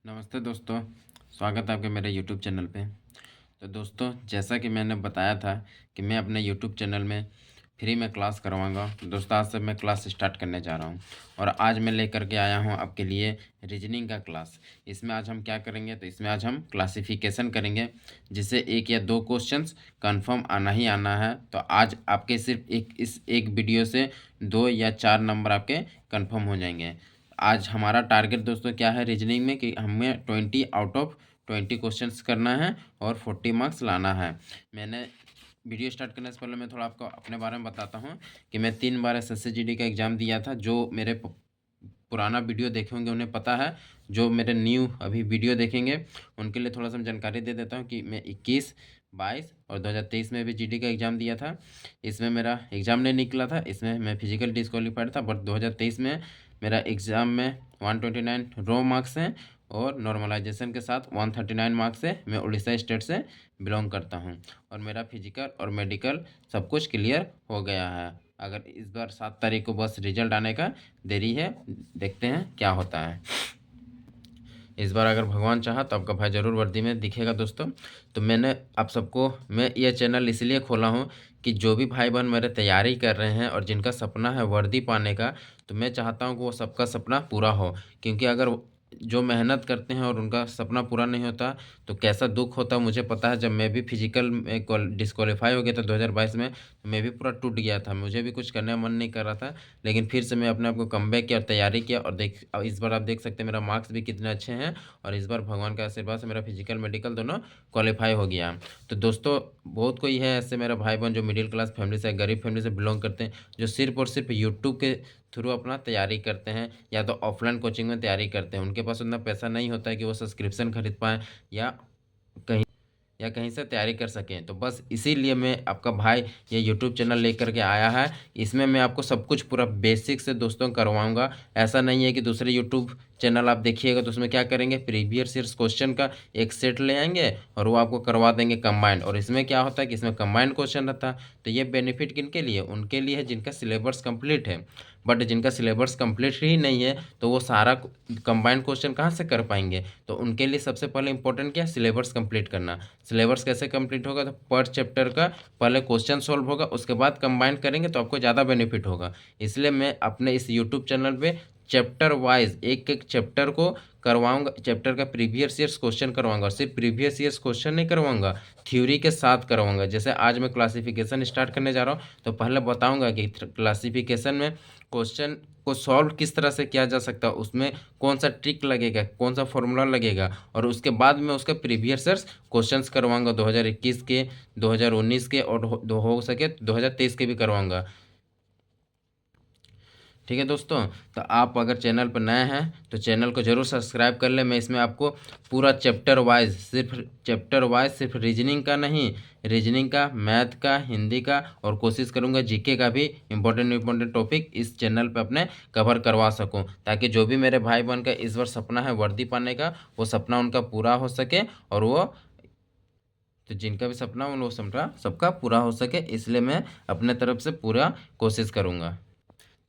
नमस्ते दोस्तों, स्वागत है आपके मेरे यूट्यूब चैनल पे। तो दोस्तों, जैसा कि मैंने बताया था कि मैं अपने यूट्यूब चैनल में फ्री में क्लास करवाऊँगा। तो दोस्तों, आज से मैं क्लास स्टार्ट करने जा रहा हूँ और आज मैं लेकर के आया हूँ आपके लिए रीजनिंग का क्लास। इसमें आज हम क्या करेंगे, तो इसमें आज हम क्लासिफिकेशन करेंगे, जिससे 1 या 2 क्वेश्चंस कन्फर्म आना ही आना है। तो आज आपके सिर्फ इस एक वीडियो से 2 या 4 नंबर आपके कन्फर्म हो जाएंगे। आज हमारा टारगेट दोस्तों क्या है रीजनिंग में, कि हमें 20 आउट ऑफ 20 क्वेश्चंस करना है और 40 मार्क्स लाना है। मैंने वीडियो स्टार्ट करने से पहले मैं थोड़ा आपको अपने बारे में बताता हूँ कि मैं 3 बार एसएससी जीडी का एग्ज़ाम दिया था। जो मेरे पुराना वीडियो देखे होंगे उन्हें पता है। जो मेरे न्यू अभी वीडियो देखेंगे उनके लिए थोड़ा सा मैं जानकारी दे देता हूँ कि मैं 21, 22 और 2023 में भी जीडी का एग्ज़ाम दिया था। इसमें मेरा एग्ज़ाम नहीं निकला था, इसमें मैं फिजिकल डिस्क्वालीफाइड था। बट 2023 में मेरा एग्ज़ाम में 129 रो मार्क्स हैं और नॉर्मलाइजेशन के साथ 139 मार्क्स से मैं उड़ीसा स्टेट से बिलोंग करता हूं। और मेरा फिजिकल और मेडिकल सब कुछ क्लियर हो गया है। अगर इस बार 7 तारीख को बस रिजल्ट आने का देरी है, देखते हैं क्या होता है। इस बार अगर भगवान चाहा तो आपका भाई ज़रूर वर्दी में दिखेगा दोस्तों। तो मैं ये चैनल इसलिए खोला हूँ कि जो भी भाई बहन मेरे तैयारी कर रहे हैं और जिनका सपना है वर्दी पाने का, तो मैं चाहता हूँ कि वो सबका सपना पूरा हो। क्योंकि अगर जो मेहनत करते हैं और उनका सपना पूरा नहीं होता तो कैसा दुख होता मुझे पता है। जब मैं भी फिजिकल में डिस्क्वालीफाई हो गया था 2022 में, तो मैं भी पूरा टूट गया था, मुझे भी कुछ करने का मन नहीं कर रहा था। लेकिन फिर से मैं अपने आप को कमबैक किया और तैयारी किया और इस बार आप देख सकते हैं मेरा मार्क्स भी कितने अच्छे हैं। और इस बार भगवान का आशीर्वाद से मेरा फिजिकल मेडिकल दोनों क्वालिफाई हो गया। तो दोस्तों, बहुत कोई है ऐसे मेरा भाई बहन जो मिडिल क्लास फैमिली से, गरीब फैमिली से बिलोंग करते हैं, जो सिर्फ और सिर्फ यूट्यूब के थ्रू अपना तैयारी करते हैं या तो ऑफलाइन कोचिंग में तैयारी करते हैं। उनके पास उतना पैसा नहीं होता है कि वो सब्सक्रिप्शन खरीद पाएँ या कहीं कहीं से तैयारी कर सकें। तो बस इसीलिए मैं आपका भाई ये यूट्यूब चैनल लेकर के आया है। इसमें मैं आपको सब कुछ पूरा बेसिक से दोस्तों करवाऊंगा। ऐसा नहीं है कि दूसरे यूट्यूब चैनल आप देखिएगा तो उसमें क्या करेंगे, प्रीवियस ईयर्स क्वेश्चन का एक सेट ले आएंगे और वो आपको करवा देंगे कंबाइंड। और इसमें क्या होता है कि इसमें कंबाइंड क्वेश्चन रहता है। तो ये बेनिफिट किनके लिए, उनके लिए है जिनका सिलेबस कंप्लीट है। बट जिनका सिलेबस कंप्लीट ही नहीं है तो वो सारा कंबाइंड क्वेश्चन कहाँ से कर पाएंगे। तो उनके लिए सबसे पहले इंपॉर्टेंट क्या है, सिलेबस कंप्लीट करना। सिलेबस कैसे कंप्लीट होगा, तो पर चैप्टर का पहले क्वेश्चन सॉल्व होगा, उसके बाद कंबाइन करेंगे तो आपको ज़्यादा बेनिफिट होगा। इसलिए मैं अपने इस यूट्यूब चैनल पे चैप्टर वाइज एक एक चैप्टर को करवाऊंगा, चैप्टर का प्रीवियस ईयर्स क्वेश्चन करवाऊंगा। और सिर्फ प्रीवियस ईयर्स क्वेश्चन नहीं करवाऊंगा, थ्योरी के साथ करवाऊंगा। जैसे आज मैं क्लासिफिकेशन स्टार्ट करने जा रहा हूँ तो पहले बताऊंगा कि क्लासिफिकेशन में क्वेश्चन को सॉल्व किस तरह से किया जा सकता है, उसमें कौन सा ट्रिक लगेगा, कौन सा फॉर्मूला लगेगा। और उसके बाद मैं उसके प्रीवियस ईयर्स क्वेश्चंस करवाऊंगा 2021 के, 2019 के और हो सके 2023 के भी करवाऊंगा। ठीक है दोस्तों, तो आप अगर चैनल पर नए हैं तो चैनल को ज़रूर सब्सक्राइब कर लें। मैं इसमें आपको पूरा चैप्टर वाइज, सिर्फ रीजनिंग का नहीं, रीजनिंग का, मैथ का, हिंदी का और कोशिश करूंगा जीके का भी इम्पोर्टेंट टॉपिक इस चैनल पे अपने कवर करवा सकूं, ताकि जो भी मेरे भाई बहन का इस बार सपना है वर्दी पाने का, वो सपना उनका पूरा हो सके। और वो तो जिनका भी सपना हो वो सपना सबका पूरा हो सके, इसलिए मैं अपने तरफ से पूरा कोशिश करूँगा।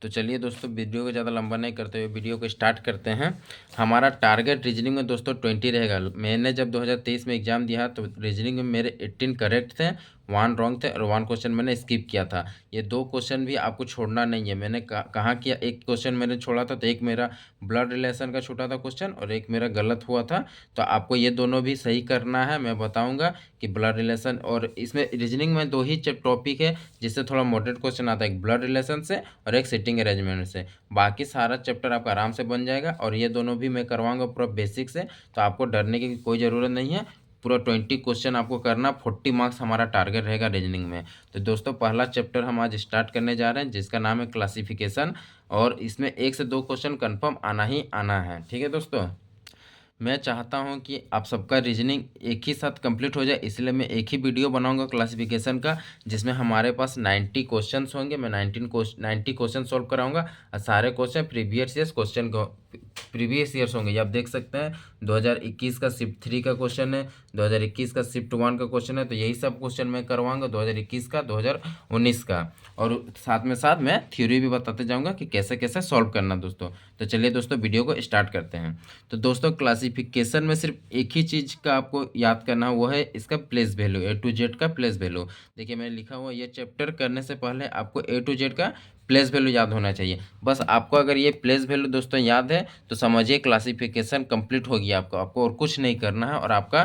तो चलिए दोस्तों, वीडियो को ज़्यादा लंबा नहीं करते हुए वीडियो को स्टार्ट करते हैं। हमारा टारगेट रीजनिंग में दोस्तों 20 रहेगा। मैंने जब 2023 में एग्ज़ाम दिया तो रीजनिंग में मेरे 18 करेक्ट थे, 1 रॉन्ग थे और 1 क्वेश्चन मैंने स्किप किया था। ये 2 क्वेश्चन भी आपको छोड़ना नहीं है। मैंने कहाँ किया, एक क्वेश्चन मैंने छोड़ा था, तो एक मेरा ब्लड रिलेशन का छूटा था क्वेश्चन और एक मेरा गलत हुआ था। तो आपको ये दोनों भी सही करना है। मैं बताऊँगा कि ब्लड रिलेशन, और इसमें रीजनिंग में 2 ही टॉपिक है जिससे थोड़ा मॉडरेट क्वेश्चन आता है, एक ब्लड रिलेशन से और एक सिटिंग अरेंजमेंट से। बाकी सारा चैप्टर आपका आराम से बन जाएगा और ये दोनों भी मैं करवाऊंगा पूरा बेसिक से। तो आपको डरने की कोई ज़रूरत नहीं है। पूरा 20 क्वेश्चन आपको करना, 40 मार्क्स हमारा टारगेट रहेगा रीजनिंग में। तो दोस्तों, पहला चैप्टर हम आज स्टार्ट करने जा रहे हैं जिसका नाम है क्लासिफिकेशन। और इसमें 1 से 2 क्वेश्चन कन्फर्म आना ही आना है। ठीक है दोस्तों, मैं चाहता हूं कि आप सबका रीजनिंग एक ही साथ कंप्लीट हो जाए, इसलिए मैं एक ही वीडियो बनाऊंगा क्लासिफिकेशन का, जिसमें हमारे पास 90 क्वेश्चंस होंगे। मैं 90 क्वेश्चन सॉल्व कराऊंगा और सारे question previous year question previous years होंगे, ये आप देख सकते हैं। 2021 का शिफ्ट 3 का क्वेश्चन है, 2021 का शिफ्ट 1 का क्वेश्चन है, तो यही सब क्वेश्चन मैं करवाऊंगा 2021 का, 2019 का, और साथ मैं थ्योरी भी बताते जाऊंगा कि कैसे कैसे सॉल्व करना दोस्तों। तो चलिए दोस्तों वीडियो को स्टार्ट करते हैं। तो दोस्तों क्लासिफिकेशन में सिर्फ एक ही चीज़ का आपको याद करना है, वो है इसका place value, A to Z का प्लेस वैल्यू। देखिए मैंने लिखा हुआ, ये चैप्टर करने से पहले आपको A to Z का प्लेस वैल्यू याद होना चाहिए। बस आपको अगर ये प्लेस वैल्यू दोस्तों याद है तो समझिए क्लासिफिकेशन कंप्लीट हो गया। आपको और कुछ नहीं करना है, और आपका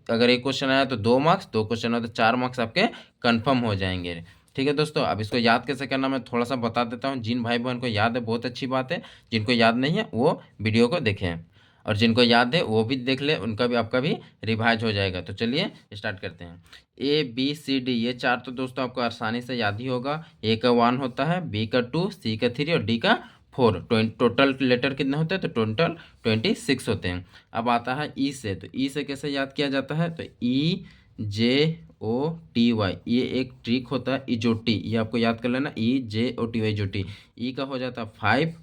अगर एक क्वेश्चन आया तो 2 मार्क्स, 2 क्वेश्चन आया तो 4 मार्क्स आपके कन्फर्म हो जाएंगे। ठीक है दोस्तों, अब इसको याद कैसे करना मैं थोड़ा सा बता देता हूँ। जिन भाई बहन को याद है बहुत अच्छी बात है, जिनको याद नहीं है वो वीडियो को देखें, और जिनको याद है वो भी देख ले, उनका भी आपका भी रिवाइज हो जाएगा। तो चलिए स्टार्ट करते हैं। ABCD ये 4 तो दोस्तों आपको आसानी से याद ही होगा। A का 1 होता है, B का 2, C का 3 और D का 4। टोटल लेटर कितने होते हैं, तो टोटल 26 होते हैं। अब आता है E से, तो E से कैसे याद किया जाता है, तो EJOTY, ये एक ट्रिक होता है, इजोटी, ये आपको याद कर लेना, EJOTY इजोटी। E का हो जाता है 5,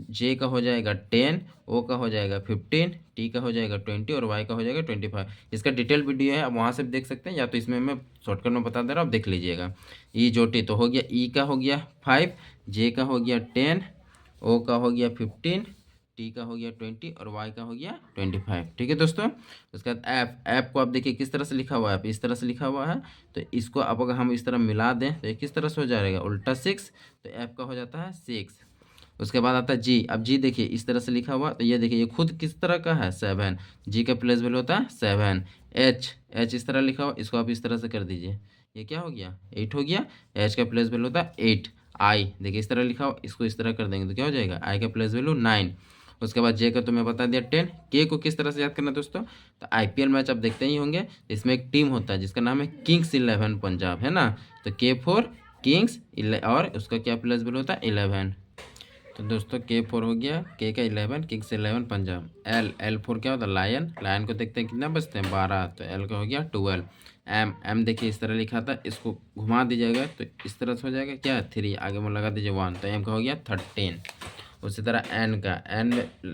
जे का हो जाएगा 10, ओ का हो जाएगा 15, टी का हो जाएगा 20 और वाई का हो जाएगा 25। इसका डिटेल वीडियो है, आप वहाँ से देख सकते हैं, या तो इसमें मैं शॉर्टकट में बता दे रहा हूँ, आप देख लीजिएगा। ई जो टी तो हो गया, ई का हो गया 5, जे का हो गया 10, ओ का हो गया 15, टी का हो गया 20 और वाई का हो गया 25। ठीक है दोस्तों, उसके बाद ऐप, ऐप को आप देखिए किस तरह से लिखा हुआ है, इस तरह से लिखा हुआ है। तो इसको अब अगर हम इस तरह मिला दें तो ये किस तरह से हो जाएगा, उल्टा 6, तो ऐप का हो जाता है 6। उसके बाद आता है जी। अब जी देखिए इस तरह से लिखा हुआ, तो ये देखिए ये खुद किस तरह का है, 7। जी का प्लेस वैल्यू होता है 7। एच, एच इस तरह लिखा हुआ, इसको आप इस तरह से कर दीजिए, ये क्या हो गया, 8 हो गया। एच का प्लेस वैल्यू होता है 8। आई देखिए इस तरह लिखा हुआ, इसको इस तरह कर देंगे तो क्या हो जाएगा, आई का प्लेस वैल्यू 9। उसके बाद जे का तो मैं बता दिया 10। के को किस तरह से याद करना दोस्तों, तो IPL मैच आप देखते ही होंगे, इसमें एक टीम होता है जिसका नाम है किंग्स 11 पंजाब, है ना। तो के फॉर किंग्स, और उसका क्या प्लेस वैल्यू होता है 11। तो दोस्तों K4 हो गया, के का 11, किंग्स 11 पंजाब। एल फोर क्या होता है, लायन, लायन को देखते हैं कितना बचते हैं 12, तो एल का हो गया 12। एम देखिए इस तरह लिखा था, इसको घुमा दीजिएगा तो इस तरह से हो जाएगा क्या, 3, आगे में लगा दीजिए 1, तो एम का हो गया 13। उसी तरह एन का,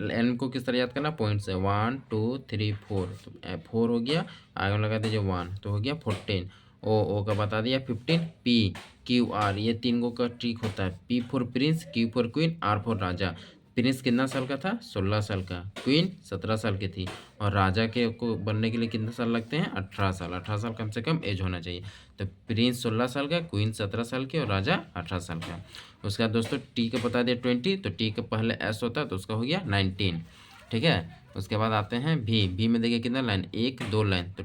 एन को किस तरह याद करना, पॉइंट से 1 2 3 4, तो 4 हो गया, आगे में लगा दीजिए 1, तो हो गया 14। ओ का बता दिया 15। पी क्यू आर, ये 3 गो का ट्रिक होता है। P for prince, Q for queen, R for raja. Prince कितना साल का था, 16 साल का, क्वीन 17 साल की थी, और राजा के को बनने के लिए कितने साल लगते हैं, 18 साल। 18 साल कम से कम एज होना चाहिए। तो प्रिंस 16 साल का, क्वीन 17 साल की और राजा 18 साल का। उसके बाद दोस्तों टी का बता दिया 20, तो टी का पहले एस होता है तो उसका हो गया 19। ठीक है, उसके बाद आते हैं भी में देखिए कितना लाइन, 1 2 लाइन, तो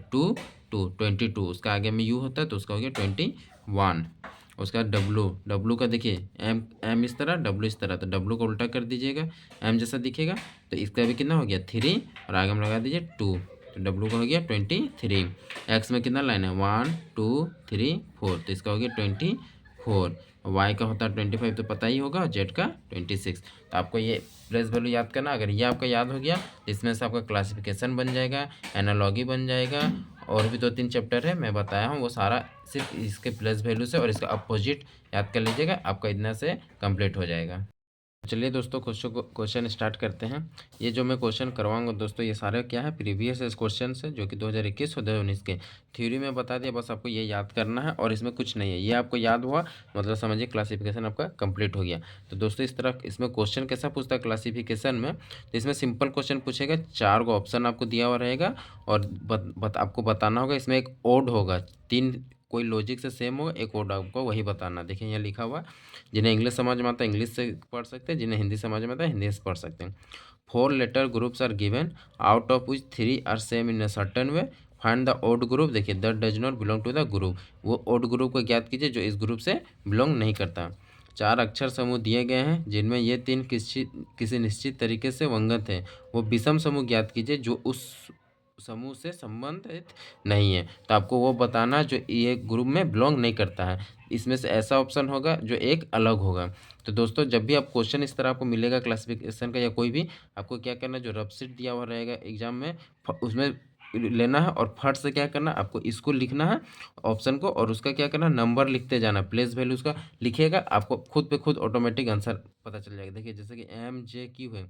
2 22। उसका आगे में यू होता है तो उसका हो गया 21। उसका डब्लू का देखिए एम इस तरह, डब्लू इस तरह, तो डब्लू को उल्टा कर दीजिएगा, एम जैसा दिखेगा। तो इसका भी कितना हो गया 3, और आगे में लगा दीजिए 2, तो डब्लू का हो गया 23। एक्स में कितना लाइन है, 1 2 3 4, तो इसका हो गया 24। वाई का होता है 25, तो पता ही होगा, जेड का 26। तो आपको ये प्लेस वैल्यू याद करना। अगर ये आपका याद हो गया इसमें से आपका क्लासिफिकेशन बन जाएगा, एनालॉगी बन जाएगा, और भी 2-3 चैप्टर है मैं बताया हूँ, वो सारा सिर्फ इसके प्लेस वैल्यू से और इसका अपोजिट याद कर लीजिएगा, आपका इतना से कंप्लीट हो जाएगा। चलिए दोस्तों क्वेश्चन स्टार्ट करते हैं। ये जो मैं क्वेश्चन करवाऊंगा दोस्तों, ये सारे क्या है, प्रीवियस क्वेश्चन है, जो कि 2021 और 2019 के। थ्योरी में बता दिया, बस आपको ये याद करना है और इसमें कुछ नहीं है। ये आपको याद हुआ मतलब समझिए क्लासिफिकेशन आपका कंप्लीट हो गया। तो दोस्तों इस तरह इसमें क्वेश्चन कैसा पूछता है क्लासिफिकेशन में, तो इसमें सिंपल क्वेश्चन पूछेगा, 4 गो ऑप्शन आपको दिया हुआ रहेगा, और आपको बताना होगा। इसमें एक ओड होगा, 3 कोई लॉजिक से सेम होगा, एक ओड आपको वही बताना। देखिए यहाँ लिखा हुआ, जिन्हें इंग्लिश समझ में आता है इंग्लिश से पढ़ सकते हैं, जिन्हें हिंदी समझ में आता है हिंदी से पढ़ सकते हैं। 4 letter groups are given, out of which 3 are same in a certain way, find the odd group. देखिए that does not belong to the group, वो ओड ग्रुप को ज्ञात कीजिए जो इस ग्रुप से बिलोंग नहीं करता। 4 अक्षर समूह दिए गए हैं जिनमें ये 3 किसी निश्चित तरीके से वंगत है, वो विषम समूह ज्ञात कीजिए जो उस समूह से संबंधित नहीं है। तो आपको वो बताना जो ये ग्रुप में बिलोंग नहीं करता है। इसमें से ऐसा ऑप्शन होगा जो एक अलग होगा। तो दोस्तों जब भी आप क्वेश्चन इस तरह आपको मिलेगा क्लासिफिकेशन का या कोई भी, आपको क्या करना है, जो रफ शीट दिया हुआ रहेगा एग्जाम में उसमें लेना है, और फट से क्या करना, आपको इसको लिखना है ऑप्शन को, और उसका क्या करना, नंबर लिखते जाना, प्लेस वैल्यू उसका लिखिएगा, आपको खुद पे खुद ऑटोमेटिक आंसर पता चल जाएगा। देखिए जैसे कि MJQ है,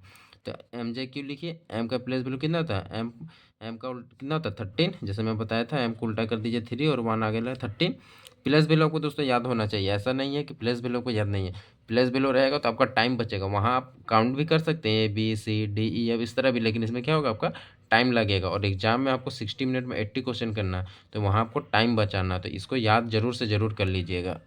तो एम जे क्यू लिखिए। एम का प्लेस वैल्यू कितना होता है, एम का कितना होता है 13, जैसे मैं बताया था। एम को उल्टा कर दीजिए 3 और 1 आगे लगा 13। प्लेस वैल्यू आपको दोस्तों याद होना चाहिए, ऐसा नहीं है कि प्लेस वैल्यू को याद नहीं है। प्लेस वैल्यू रहेगा तो आपका टाइम बचेगा, वहाँ आप काउंट भी कर सकते हैं ABCDE अब इस तरह भी, लेकिन इसमें क्या होगा आपका टाइम लगेगा। और एग्जाम में आपको 60 मिनट में 80 क्वेश्चन करना है, तो वहाँ आपको टाइम बचाना, तो इसको याद जरूर से ज़रूर कर लीजिएगा।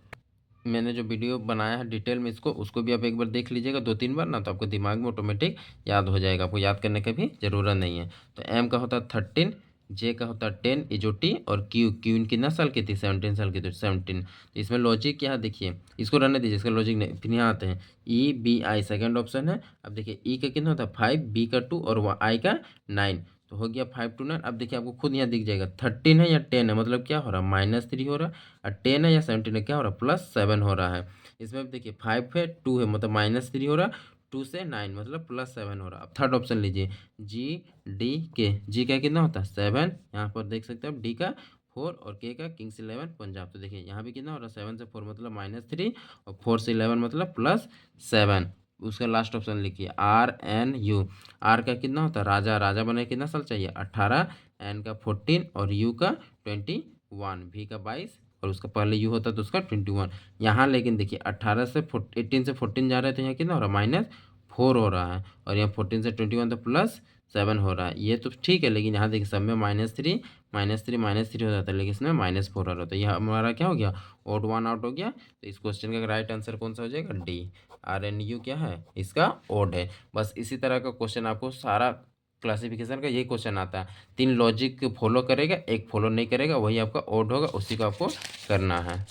मैंने जो वीडियो बनाया है डिटेल में उसको भी आप एक बार देख लीजिएगा 2-3 बार ना, तो आपको दिमाग में ऑटोमेटिक याद हो जाएगा, आपको याद करने की भी ज़रूरत नहीं है। तो एम का होता है 13, जे का होता है 10 इजोटी, और क्यू कितना साल की थी 17 साल की, तो 17। तो इसमें लॉजिक क्या है देखिए, इसको रहने दीजिए, इसका लॉजिक नहीं। फिर यहाँ आते हैं EBI सेकेंड ऑप्शन है। अब देखिए ई का कितना होता है 5, बी का 2 और आई का 9, तो हो गया 5 to 9। अब देखिए आपको खुद यहाँ दिख जाएगा 13 है या 10 है, मतलब क्या हो रहा है -3 हो रहा है, और 10 है या 17 है क्या हो रहा है +7 हो रहा है। इसमें अब देखिए 5 है 2 है, मतलब -3 हो रहा है, 2 से 9 मतलब +7 हो रहा है। अब थर्ड ऑप्शन लीजिए GDK, जी का कितना होता है 7, यहाँ पर देख सकते हैं आप, डी का 4 और के का किंग्स 11 पंजाब। तो देखिए यहाँ भी कितना हो रहा है 7 से 4 मतलब -3, और 4 से 11 मतलब +7। उसका लास्ट ऑप्शन लिखिए RNU। आर का कितना होता है राजा, राजा बने कितना साल चाहिए 18, एन का 14 और यू का 21, भी का 22 और उसका पहले यू होता तो उसका 21। यहाँ लेकिन देखिए 18 से 18 से 14 जा रहे हैं, तो यहाँ कितना हो रहा है -4 हो रहा है, और यहाँ 14 से 21 तो +7 हो रहा है। ये तो ठीक है, लेकिन यहाँ देखिए सब में -3 -3 हो जाता है, लेकिन इसमें -4 हो रहा है, तो यह हमारा क्या हो गया ओड 1 आउट हो गया। तो इस क्वेश्चन का राइट आंसर कौन सा हो जाएगा डी, RNU क्या है इसका ओड है। बस इसी तरह का क्वेश्चन आपको सारा क्लासिफिकेशन का यही क्वेश्चन आता है, 3 लॉजिक फॉलो करेगा, एक फॉलो नहीं करेगा, वही आपका ओड होगा, उसी को आपको करना है।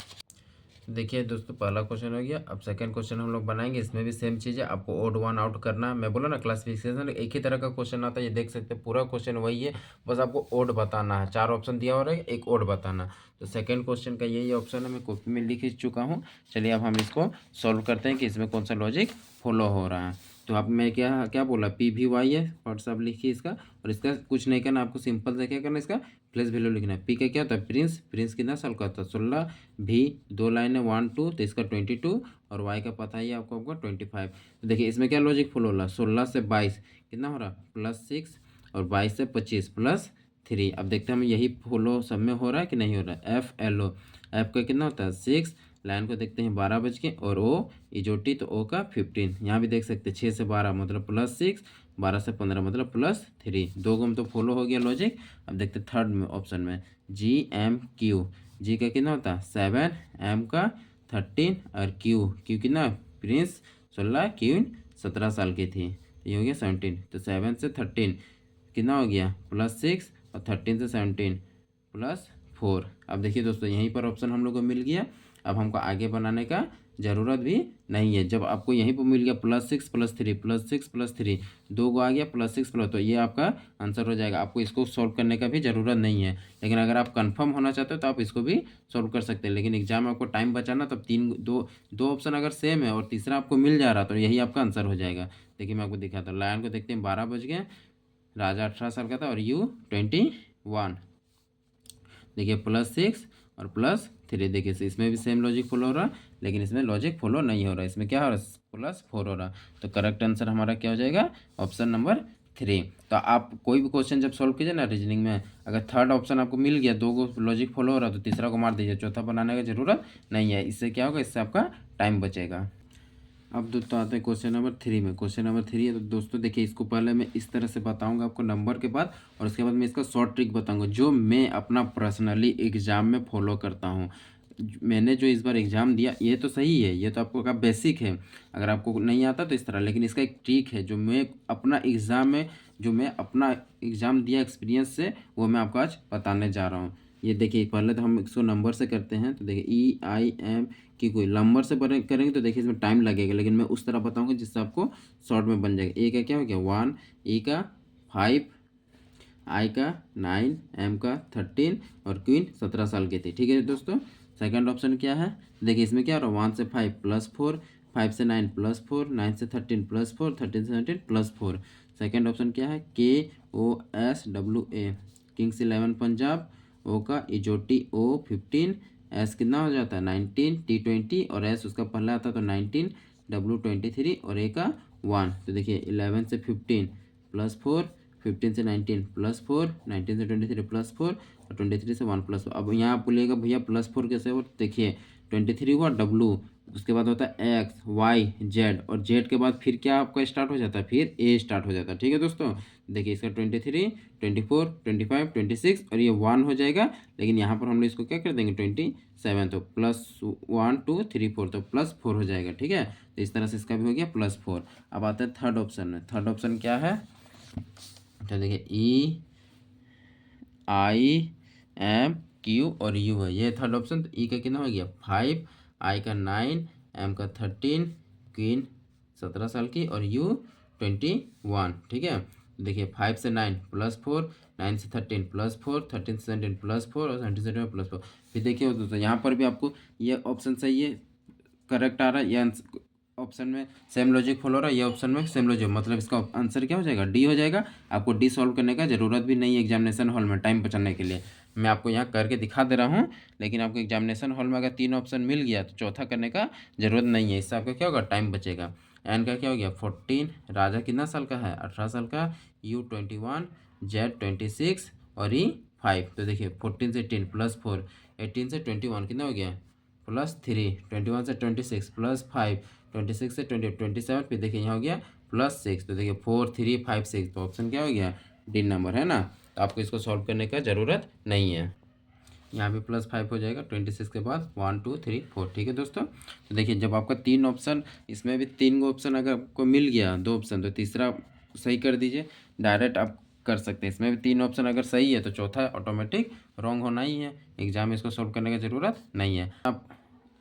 देखिए दोस्तों पहला क्वेश्चन हो गया। अब सेकंड क्वेश्चन हम लोग बनाएंगे, इसमें भी सेम चीज़ है, आपको ओड 1 आउट करना है। मैं बोला ना क्लासिफिकेशन एक ही तरह का क्वेश्चन आता है, ये देख सकते हैं पूरा क्वेश्चन वही है, बस आपको ओड बताना है। 4 ऑप्शन दिया हो रहा है, एक ओड बताना। तो सेकंड क्वेश्चन का यही ऑप्शन है, मैं कॉपी में लिख चुका हूँ। चलिए अब हम इसको सॉल्व करते हैं कि इसमें कौन सा लॉजिक फॉलो हो रहा है। तो अब मैं क्या क्या बोला PVY है, व्हाट्सअप लिखिए इसका, और इसका कुछ नहीं करना, आपको सिंपल से क्या करना, इसका प्लेस वैल्यू लिखना है। पी का क्या होता है प्रिंस कितना साल का होता है 16, भी 2 लाइन है 1 2 तो इसका 22, और वाई का पता ही है आपको 25। तो देखिए इसमें क्या लॉजिक फॉलो हो रहा है, 16 से 22 कितना हो रहा है +6, और 22 से 25 +3। अब देखते हैं हम यही फॉलो सब में हो रहा है कि नहीं हो रहा है। FLO, एफ का कितना होता है 6, लाइन को देखते हैं 12 बज के, और ओ इजोटी तो ओ का 15, यहाँ भी देख सकते हैं 6 से 12 मतलब +6, 12 से 15 मतलब +3, दो गम तो फॉलो हो गया लॉजिक। अब देखते हैं थर्ड में ऑप्शन में GMQ, जी का कितना होता है 7, एम का 13 और क्यू कितना प्रिंस 16, क्यून 17 साल की थी, ये हो गया 17। तो 7 से 13 कितना हो गया +6, और 13 से 17 +4। अब देखिए दोस्तों यहीं पर ऑप्शन हम लोग को मिल गया। अब हमको आगे बनाने का ज़रूरत भी नहीं है, जब आपको यहीं पर मिल गया +6 +3 +6 +3, दो गो आ गया +6 तो ये आपका आंसर हो जाएगा। आपको इसको सॉल्व करने का भी ज़रूरत नहीं है, लेकिन अगर आप कंफर्म होना चाहते हो तो आप इसको भी सॉल्व कर सकते हैं। लेकिन एग्जाम में आपको टाइम बचाना, तब दो ऑप्शन अगर सेम है और तीसरा आपको मिल जा रहा तो यही आपका आंसर हो जाएगा। देखिए मैं आपको दिखाता हूँ, लायन को देखते हैं 12 बज गए, राजा 18 साल का था, और यू 21, देखिए +6 और +3, देखिए इसमें भी सेम लॉजिक फॉलो हो रहा है, लेकिन इसमें लॉजिक फॉलो नहीं हो रहा है, इसमें क्या हो रहा है +4 हो रहा है। तो करेक्ट आंसर हमारा क्या हो जाएगा ऑप्शन नंबर 3। तो आप कोई भी क्वेश्चन जब सॉल्व कीजिए ना रीजनिंग में, अगर थर्ड ऑप्शन आपको मिल गया, दो को लॉजिक फॉलो हो रहा है, तो तीसरा को मार दीजिए, चौथा बनाने की ज़रूरत नहीं है। इससे क्या होगा, इससे आपका टाइम बचेगा। अब दोस्तों आते हैं क्वेश्चन नंबर 3 में। क्वेश्चन नंबर 3 है, तो दोस्तों देखिए इसको पहले मैं इस तरह से बताऊंगा आपको नंबर के बाद, और उसके बाद मैं इसका शॉर्ट ट्रिक बताऊंगा जो मैं अपना पर्सनली एग्ज़ाम में फॉलो करता हूँ। मैंने जो इस बार एग्ज़ाम दिया ये तो सही है, ये तो आपको का बेसिक है, अगर आपको नहीं आता तो इस तरह, लेकिन इसका एक ट्रिक है जो मैं अपना एग्ज़ाम में, जो मैं अपना एग्ज़ाम दिया एक्सपीरियंस से, वो मैं आपको आज बताने जा रहा हूँ। ये देखिए पहले तो हम इसको नंबर से करते हैं, तो देखिए EIM की कोई नंबर से करेंगे तो देखिए इसमें टाइम लगेगा, लेकिन मैं उस तरह बताऊंगा जिससे आपको शॉर्ट में बन जाएगा। ए का क्या हो गया 1, ई का 5, आई का 9, एम का 13 और क्वीन 17 साल की थी। ठीक है दोस्तों, सेकंड ऑप्शन क्या है, देखिए इसमें क्या हो रहा है 1 से 5 +4, 5 से 9 +4, 9 से 13 +4, 13 से 17 +4। सेकंड ऑप्शन क्या है KOSWA, किंग्स 11 पंजाब, ओ का इजोटी O 15, एस कितना हो जाता है 19, T20 और एस उसका पहला आता है तो 19, W 23 और ए का 1। तो देखिए 11 से 15 +4, 15 से 19 +4, 19 से 23 +4 और 23 से 1 +4। अब यहाँ आप बोलिएगा भैया +4 कैसे हो? देखिए 23 हुआ W, उसके बाद होता है X Y Z, और Z के बाद फिर क्या आपका स्टार्ट हो जाता है? फिर A स्टार्ट हो जाता है। ठीक है दोस्तों, देखिए इसका 23, 24, 25, 26 और ये 1 हो जाएगा, लेकिन यहाँ पर हम लोग इसको क्या कर देंगे 27, तो +1 2 3 4, तो +4 हो जाएगा। ठीक है, तो इस तरह से इसका भी हो गया +4। अब आता है थर्ड ऑप्शन में। थर्ड ऑप्शन क्या है? तो देखिए E I M Q और U है, ये थर्ड ऑप्शन। तो E का कितना हो गया 5, I का 9, M का 13, क्वीन 17 साल की और U 21। ठीक है, देखिए 5 से 9 +4, 9 से 13 +4, 13 से 17 +4 और 17 से 17 +4। फिर देखिए दोस्तों यहाँ पर भी आपको ये ऑप्शन सही है, करेक्ट आ रहा है, ये ऑप्शन में सेम लॉजिक फॉलो हो रहा है, ये ऑप्शन में सेम लॉजिक, मतलब इसका आंसर क्या हो जाएगा? डी हो जाएगा। आपको डी सॉल्व करने का ज़रूरत भी नहीं है एग्जामिनेशन हॉल में टाइम बचाने के लिए। मैं आपको यहाँ करके दिखा दे रहा हूँ, लेकिन आपको एग्जामिनेशन हॉल में अगर 3 ऑप्शन मिल गया तो चौथा करने का ज़रूरत नहीं है, इससे आपका क्या होगा? टाइम बचेगा। एन का क्या हो गया 14, राजा कितना साल का है? 18 साल का, U 21, Z 26 और E 5। तो देखिए 14 से 10 +4, 18 से 21 कितना हो गया +3, 21 से 26 +5, 26 से 27, फिर देखिए यहाँ हो गया +6। तो देखिए 4 3 5 6, तो ऑप्शन क्या हो गया? डी नंबर है ना। तो आपको इसको सॉल्व करने का ज़रूरत नहीं है। यहाँ पे +5 हो जाएगा 26 के बाद 1 2 3 4। ठीक है दोस्तों, तो देखिए जब आपका 3 ऑप्शन, इसमें भी 3 ऑप्शन अगर आपको मिल गया 2 ऑप्शन, तो तीसरा सही कर दीजिए, डायरेक्ट आप कर सकते हैं। इसमें भी 3 ऑप्शन अगर सही है तो चौथा ऑटोमेटिक रॉन्ग होना ही है, एग्जाम में इसको सॉल्व करने की ज़रूरत नहीं है।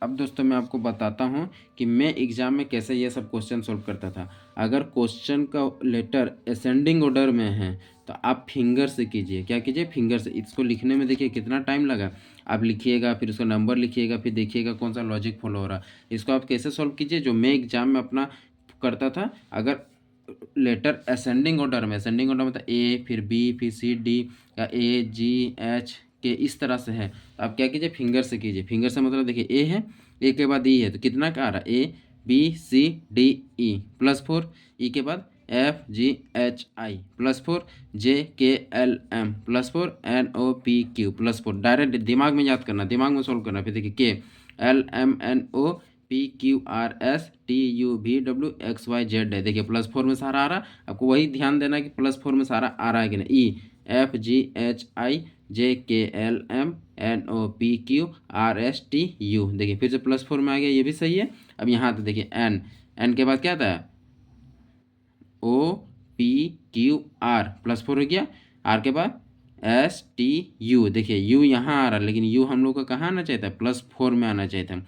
अब दोस्तों मैं आपको बताता हूँ कि मैं एग्ज़ाम में कैसे ये सब क्वेश्चन सॉल्व करता था। अगर क्वेश्चन का लेटर असेंडिंग ऑर्डर में है तो आप फिंगर से कीजिए। क्या कीजिए? फिंगर से। इसको लिखने में देखिए कितना टाइम लगा, आप लिखिएगा, फिर उसका नंबर लिखिएगा, फिर देखिएगा कौन सा लॉजिक फॉलो हो रहा है। इसको आप कैसे सॉल्व कीजिए, जो मैं एग्जाम में अपना करता था। अगर लेटर असेंडिंग ऑर्डर में, असेंडिंग ऑर्डर में तो ए, फिर बी, फिर सी, डी, या A G H के इस तरह से है, तो आप क्या कीजिए? फिंगर से कीजिए। फिंगर से मतलब देखिए ए है, ए के बाद ई है, तो कितना का आ रहा है? A B C D E +4, ई के बाद F G H I +4, JKLM +4, NOPQ +4। Direct दिमाग में याद करना, दिमाग में सोल्व करना। फिर देखिए KLMNOPQRSTUVWXYZ है, देखिए +4 में सारा आ रहा है। आपको वही ध्यान देना कि +4 में सारा आ रहा है कि नहीं। EFGHI JKLMNOPQRSTU, देखिए फिर से +4 में आ गया, ये भी सही है। अब यहाँ तो देखिए एन के बाद क्या था? OPQR +4 हो गया। आर के बाद STU, देखिए यू यहाँ आ रहा है, लेकिन यू हम लोग को कहाँ आना चाहिए था? +4 में आना चाहिए था।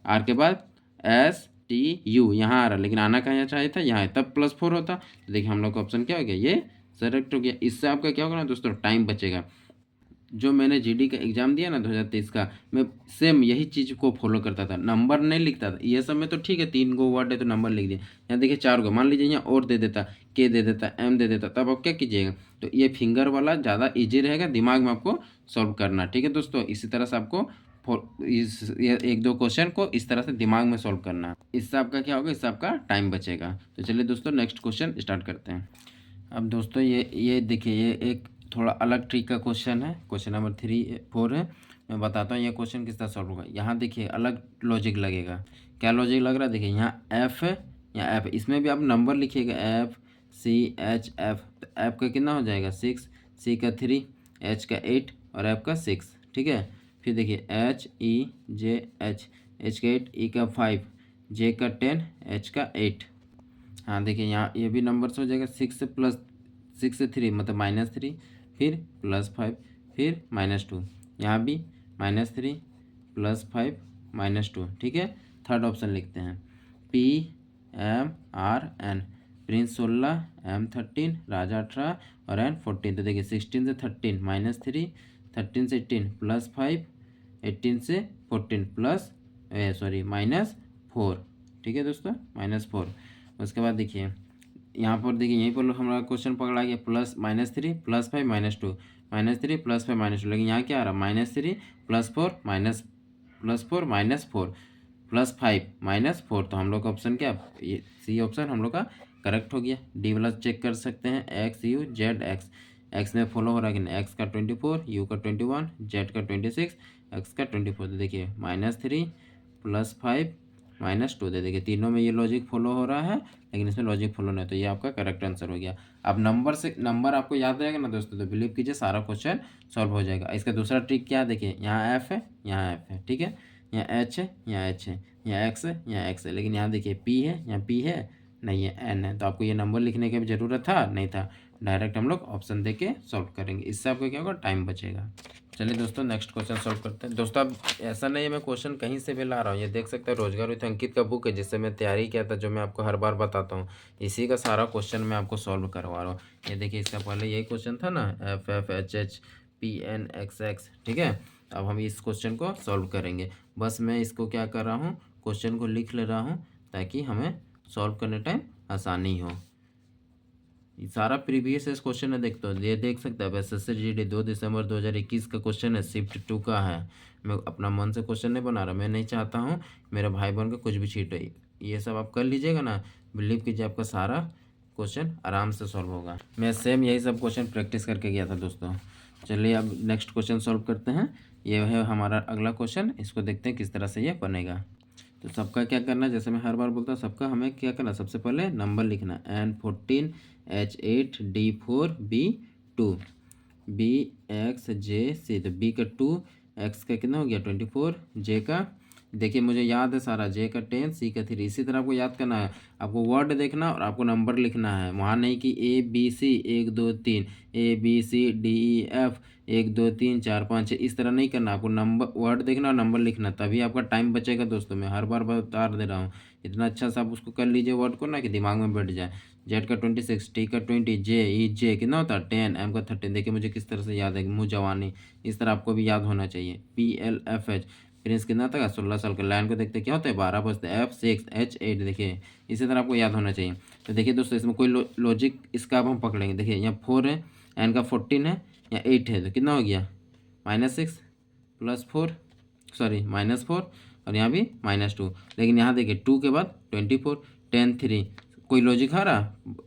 आर के बाद STU यहाँ आ रहा है, लेकिन आना कहाँ चाहिए था? यहाँ, तब +4 होता। तो देखिए हम लोग का ऑप्शन क्या हो गया? ये करेक्ट हो गया। इससे आपका क्या होगा ना दोस्तों? टाइम बचेगा। जो मैंने GD का एग्ज़ाम दिया ना 2023 का, मैं सेम यही चीज़ को फॉलो करता था, नंबर नहीं लिखता था। ये सब में तो ठीक है 3 गो वर्ड है तो नंबर लिख दिया, यहाँ देखिए 4 गो, मान लीजिए यहाँ और दे देता, के दे देता, एम दे देता, तब आप क्या कीजिएगा? तो ये फिंगर वाला ज़्यादा ईजी रहेगा, दिमाग में आपको सॉल्व करना। ठीक है दोस्तों, इसी तरह से आपको ये 1-2 क्वेश्चन को इस तरह से दिमाग में सॉल्व करना, इससे आपका क्या होगा? इससे आपका टाइम बचेगा। तो चलिए दोस्तों नेक्स्ट क्वेश्चन स्टार्ट करते हैं। अब दोस्तों ये देखिए, ये एक थोड़ा अलग ट्रिक का क्वेश्चन है, क्वेश्चन नंबर 4 है। मैं बताता हूँ ये क्वेश्चन किस तरह सॉल्व होगा। यहाँ देखिए अलग लॉजिक लगेगा। क्या लॉजिक लग रहा है? देखिए यहाँ एफ है, यहाँ एफ है, इसमें भी आप नंबर लिखिएगा FCHF। तो एफ का कितना हो जाएगा 6, सी का 3, एच का 8 और एफ का 6। ठीक है, फिर देखिए HEJH, एच का 8, ई का 5, जे का 10, एच का 8। हाँ देखिए यहाँ ये भी नंबर से हो जाएगा, 6 से 3 मतलब -3, फिर +5, फिर -2, यहाँ भी -3 +5 -2। ठीक है, थर्ड ऑप्शन लिखते हैं PMRN, प्रिंस 16, M 13, राजा 18 और N 14। तो देखिए 16 से 13 -3, 13 से 18 +5, 18 से 14 -4। ठीक है दोस्तों, -4। उसके बाद देखिए यहाँ पर, देखिए यहीं पर हमारा क्वेश्चन पकड़ा गया -3 +5 -2, -3 +5 -2, लेकिन यहाँ क्या आ रहा है? -3 +4 +4 -4 +5 -4। तो हम लोग का ऑप्शन क्या? ये सी ऑप्शन हम लोग का करेक्ट हो गया। डी वाला चेक कर सकते हैं, x you Z x, x में फॉलो हो रहा है कि नहीं, एक्स का 24, यू का 21, जेड का 26, एक्स का 24। तो देखिए -3 + 5 -2 दे देखिए, तीनों में ये लॉजिक फॉलो हो रहा है, लेकिन इसमें लॉजिक फॉलो नहीं, तो ये आपका करेक्ट आंसर हो गया। अब नंबर आपको याद रहेगा ना दोस्तों, तो बिलीव कीजिए सारा क्वेश्चन सॉल्व हो जाएगा। इसका दूसरा ट्रिक क्या है, देखिए यहाँ एफ है, यहाँ एफ है, ठीक है, यहाँ एच है, यहाँ एच है, यहाँ एक्स है, यहाँ एक्स है, लेकिन यहाँ देखिए पी है, यहाँ पी है नहीं है, एन है। तो आपको ये नंबर लिखने की भी ज़रूरत था नहीं था, डायरेक्ट हम लोग ऑप्शन दे के सॉल्व करेंगे, इससे आपको क्या होगा, टाइम बचेगा। चलिए दोस्तों नेक्स्ट क्वेश्चन सॉल्व करते हैं। दोस्तों अब ऐसा नहीं है मैं क्वेश्चन कहीं से भी ला रहा हूँ, ये देख सकते हैं रोजगार विथ अंकित का बुक है, जिससे मैं तैयारी किया था, जो मैं आपको हर बार बताता हूँ, इसी का सारा क्वेश्चन मैं आपको सॉल्व करवा रहा हूँ। ये देखिए इसका पहले यही क्वेश्चन था ना, F F H H P N X X, ठीक है। अब हम इस क्वेश्चन को सॉल्व करेंगे, बस मैं इसको क्या कर रहा हूँ, क्वेश्चन को लिख ले रहा हूँ, ताकि हमें सॉल्व करने टाइम आसानी हो। सारा प्रीवियस इस क्वेश्चन है, देखते हो ये देख सकते हैं, SSC 2 दिसंबर 2021 का क्वेश्चन है, शिफ्ट 2 का है। मैं अपना मन से क्वेश्चन नहीं बना रहा, मैं नहीं चाहता हूँ मेरे भाई बहन का कुछ भी छीटे, ये सब आप कर लीजिएगा ना, बिलीव कीजिए आपका सारा क्वेश्चन आराम से सॉल्व होगा। मैं सेम यही सब क्वेश्चन प्रैक्टिस करके गया था दोस्तों। चलिए अब नेक्स्ट क्वेश्चन सॉल्व करते हैं, ये है हमारा अगला क्वेश्चन, इसको देखते हैं किस तरह से ये बनेगा। तो सबका क्या करना है, जैसे मैं हर बार बोलता हूँ, सबका हमें क्या करना है, सबसे पहले नंबर लिखना, N14 H8 D4 B2 B X J C, तो B का 2, X का कितना हो गया 24, J का देखिए मुझे याद है सारा, J का 10, C का 3, इसी तरह आपको याद करना है, आपको वर्ड देखना और आपको नंबर लिखना है, वहाँ नहीं कि ABC 1 2 3 ABCDEF 1 2 3 4 5 6, इस तरह नहीं करना, आपको नंबर वर्ड देखना और नंबर लिखना, तभी आपका टाइम बचेगा दोस्तों। मैं हर बार बता दे रहा हूँ, इतना अच्छा सा आप उसको कर लीजिए वर्ड को ना, कि दिमाग में बैठ जाए। जेड का 26, टी का 20, जे ई जे कितना होता है 10, एम का 13, देखिए मुझे किस तरह से याद है, मुँह जवानी, इस तरह आपको भी याद होना चाहिए। PLFH प्रिंस कितना था 16 साल का, लाइन को देखते क्या होता है 12 बजते, F6 H8 देखिए इसी तरह आपको याद होना चाहिए। तो देखिए दोस्तों इसमें कोई लॉजिक इसका अब हम पकड़ेंगे, देखिए यहाँ 4 है, एन का 14 है, यहाँ 8 है, तो कितना हो गया -6 + 4, सॉरी -4, और यहाँ भी -2, लेकिन यहाँ देखिए 2 के बाद 24 10 3, कोई लॉजिक आ रहा,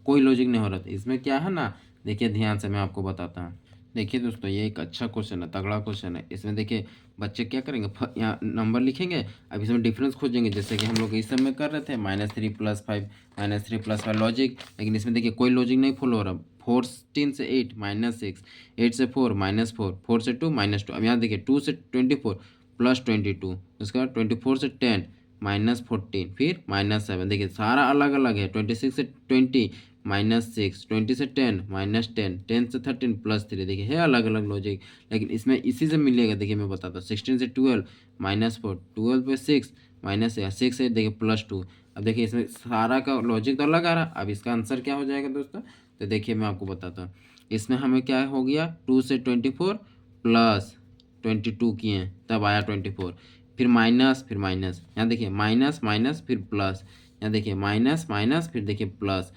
कोई लॉजिक नहीं हो रहा था इसमें, क्या है ना, देखिए ध्यान से मैं आपको बताता हूँ। देखिए दोस्तों ये एक अच्छा क्वेश्चन है, तगड़ा क्वेश्चन है, इसमें देखिए बच्चे क्या करेंगे, यहाँ नंबर लिखेंगे, अब इसमें डिफरेंस खोजेंगे, जैसे कि हम लोग इस समय कर रहे थे -3 + 5 -3 + 5 लॉजिक, लेकिन इसमें देखिए कोई लॉजिक नहीं फॉलो हो रहा। 14 से 8 -6, 8 से 4 -4, 4 से 2 -2, अब यहाँ देखिए 2 से 24 + 22, उसके बाद 24 से 10 -14, फिर -7, देखिए सारा अलग अलग है, 26 से 20 -6, 20 से 10 -10, 10 से 13 +3, देखिए है अलग अलग लॉजिक, लेकिन इसमें इसी से मिलेगा। देखिए मैं बताता हूँ, 16 से 12 -4, 12 पे 6 -6 से देखिए +2, अब देखिए इसमें सारा का लॉजिक तो अलग आ रहा। अब इसका आंसर क्या हो जाएगा दोस्तों, तो देखिए मैं आपको बताता हूँ, इसमें हमें क्या हो गया 2 से 24 + 22 किए तब आया 24, फिर माइनस, फिर माइनस, यहाँ देखिए माइनस माइनस फिर प्लस, यहाँ देखिए माइनस माइनस फिर देखिए प्लस,